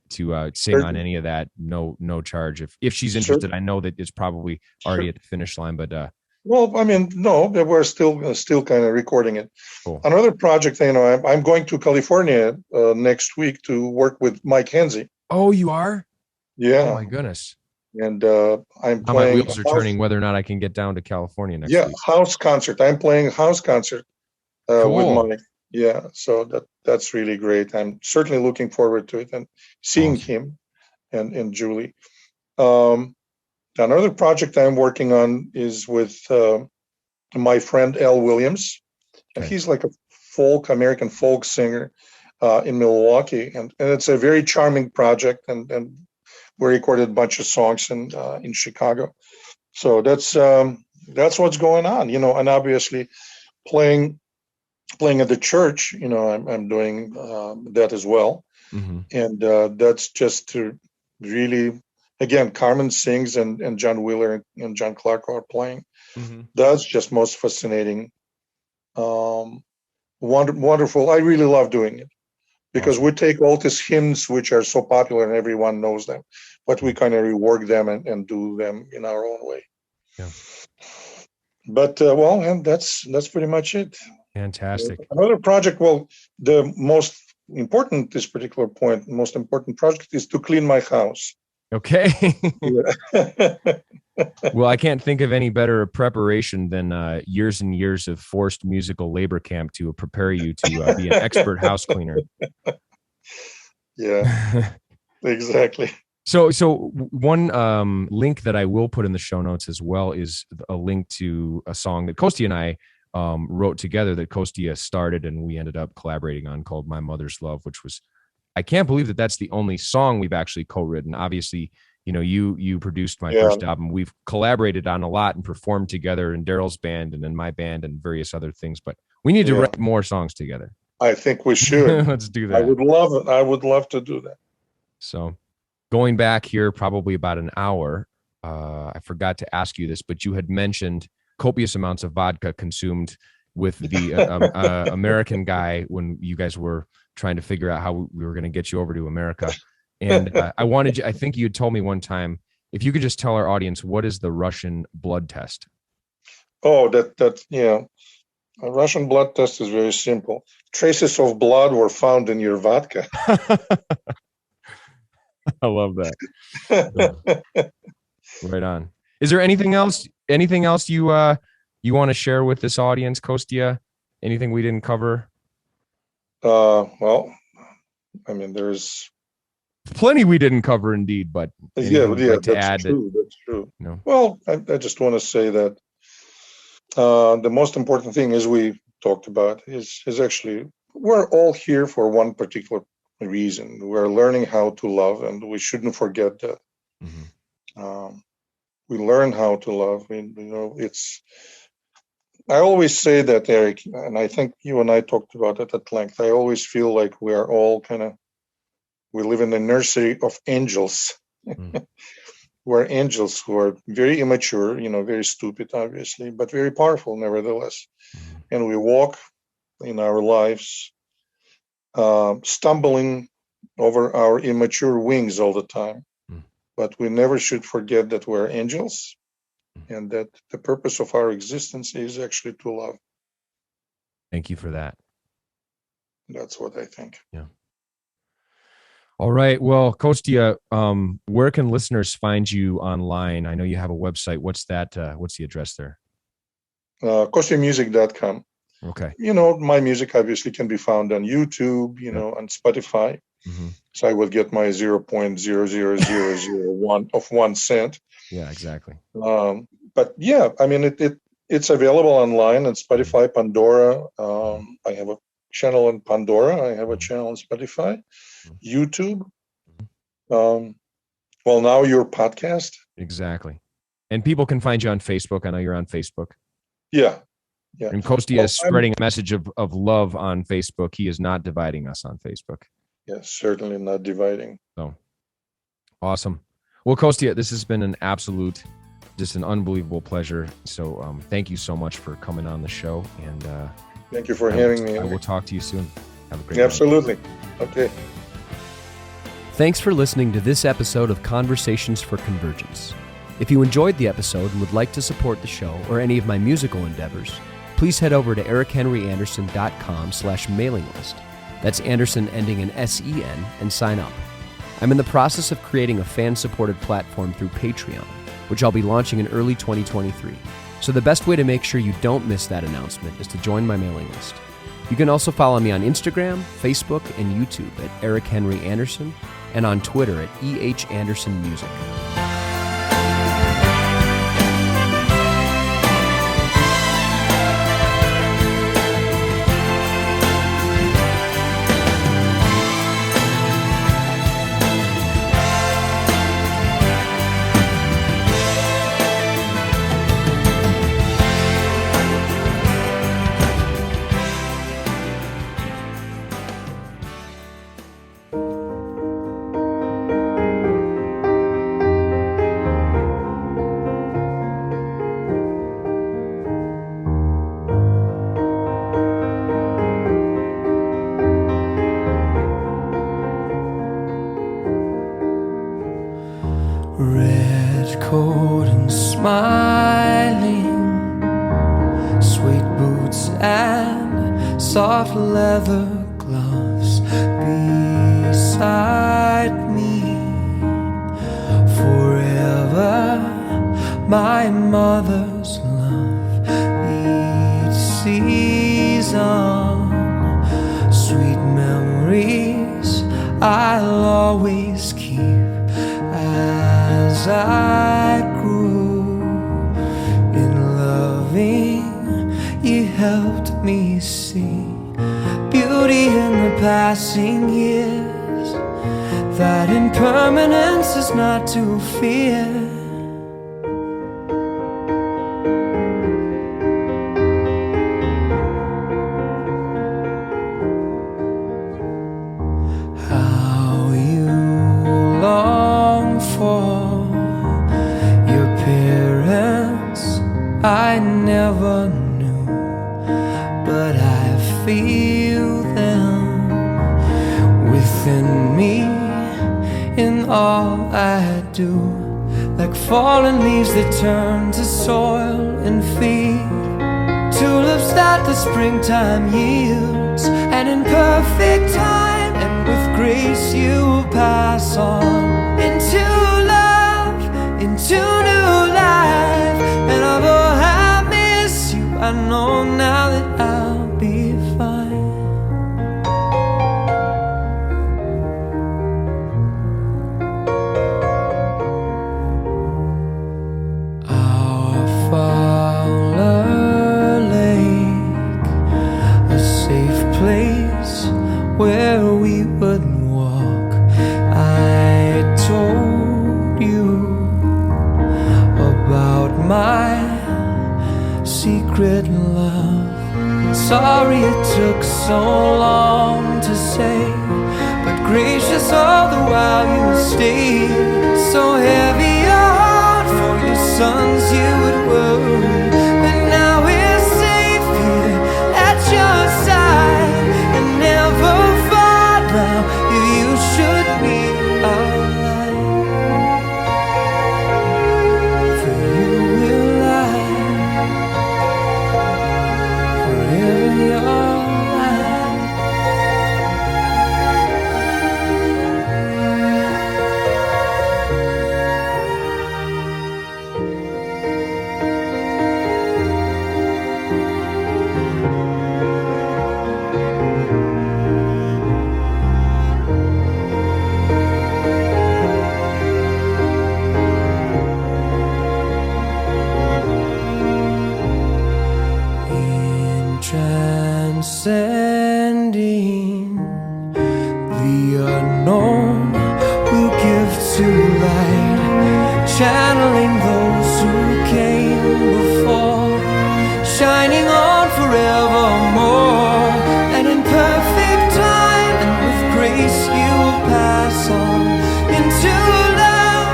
sing on any of that. No charge. If she's interested, I know that it's probably already at the finish line, but well, I mean, no, we're still kind of recording it. Cool. Another project, I'm going to California next week to work with Mike Hensey. Oh, you are? Yeah. Oh my goodness. And I'm playing. My wheels are turning whether or not I can get down to California next week. House concert. I'm playing a house concert cool. with Mike. Yeah, so that's really great. I'm certainly looking forward to it and seeing him and Julie. Another project I'm working on is with my friend Al Williams. And he's like a American folk singer in Milwaukee. And it's a very charming project. And we recorded a bunch of songs in Chicago. So that's what's going on, and obviously playing at the church, I'm doing that as well. Mm-hmm. And that's just to really, again, Carmen sings and John Wheeler and John Clark are playing. Mm-hmm. That's just most fascinating. Wonderful. I really love doing it because we take all these hymns, which are so popular and everyone knows them, but we kind of rework them and do them in our own way. Yeah. But and that's pretty much it. Fantastic. Another project, the most important project is to clean my house. Okay. Well, I can't think of any better preparation than years and years of forced musical labor camp to prepare you to be an expert house cleaner. Yeah, exactly. So one link that I will put in the show notes as well is a link to a song that Kostia and I wrote together, that Kostia started and we ended up collaborating on, called My Mother's Love, which was, I can't believe that that's the only song we've actually co-written. Obviously, you produced my first album. We've collaborated on a lot and performed together in Daryl's band and in my band and various other things, but we need to write more songs together. I think we should. Let's do that. I would love it. I would love to do that. So going back here probably about an hour, I forgot to ask you this, but you had mentioned copious amounts of vodka consumed with the American guy when you guys were trying to figure out how we were going to get you over to America. And I think you had told me one time, if you could just tell our audience, what is the Russian blood test? Oh, a Russian blood test is very simple. Traces of blood were found in your vodka. I love that. Right on. Is there anything else you want to share with this audience, Kostia? Anything we didn't cover? Well, I mean, there's plenty we didn't cover, indeed. But that's true. No. Well, I just want to say that the most important thing, as we talked about, is actually we're all here for one particular reason. We're learning how to love, and we shouldn't forget that. Mm-hmm. We learn how to love. It's I always say that, Eric, and I think you and I talked about it at length. I always feel like we are all we live in the nursery of angels. Mm. We're angels who are very immature, very stupid, obviously, but very powerful nevertheless. Mm. And we walk in our lives, stumbling over our immature wings all the time. Mm. But we never should forget that we're angels and that the purpose of our existence is actually to love. Thank you for that. That's what I think. Yeah. All right. Well, Kostia, where can listeners find you online? I know you have a website. What's that? What's the address there? KostiaMusic.com. Okay. My music obviously can be found on YouTube, on Spotify. Mm-hmm. So I would get my 0.00001 of 1 cent. Yeah, exactly. But yeah, I mean, it's available online on Spotify, Pandora. I have a channel on Pandora. I have a channel on Spotify, YouTube. Well, now your podcast. Exactly. And people can find you on Facebook. I know you're on Facebook. Yeah. Yeah. And Kostia is spreading a message of love on Facebook. He is not dividing us on Facebook. Yes, certainly not dividing. So awesome. Well, Kostia, this has been an absolute, just an unbelievable pleasure. So thank you so much for coming on the show. And thank you for having me. I will talk to you soon. Have a great day. Absolutely. Okay. Thanks for listening to this episode of Conversations for Convergence. If you enjoyed the episode and would like to support the show or any of my musical endeavors, please head over to erichenryanderson.com/mailing list. That's Andersen ending in SEN and sign up. I'm in the process of creating a fan-supported platform through Patreon, which I'll be launching in early 2023. So the best way to make sure you don't miss that announcement is to join my mailing list. You can also follow me on Instagram, Facebook, and YouTube at Eric Henry Andersen, and on Twitter at EHAndersonMusic. Red coat and smiling, sweet boots and soft leather gloves beside me. Forever my mother's love, each season, sweet memories I'll always keep. As I grew in loving, you helped me see beauty in the passing years, that impermanence is not to fear. How you long for your parents, I never knew, but I feel them within me in all I do, like fallen leaves that turn to soil and feed, tulips that the springtime yields, and in perfect time and with grace you will pass on into love, into new life. And although I miss you, I know now that I'll be fine. Our Fowler Lake, a safe place where we would walk. I sorry it took so long to say, but gracious all the while you stayed. So heavy your heart for your sons you would worry, but now we're safe here at your side, and never far now if you should need our light. For you will lie forever your light. Transcending the unknown, will give to light, channeling those who came before, shining on forevermore. And in perfect time and with grace you will pass on into love,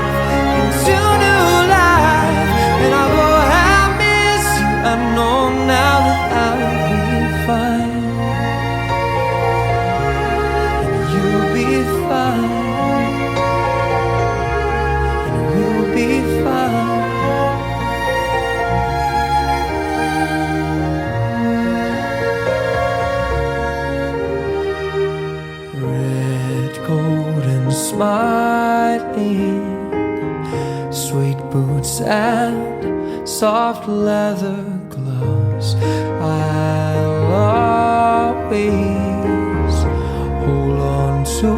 into new life. And although I miss you, I know now that I'll be fine, and you'll be fine, and we'll be fine. Red, gold, and smiling, suede boots and soft leather gloves. I'll always hold on to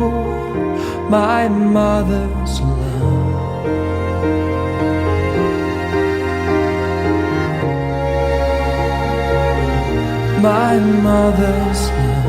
my mother's love. My mother's love.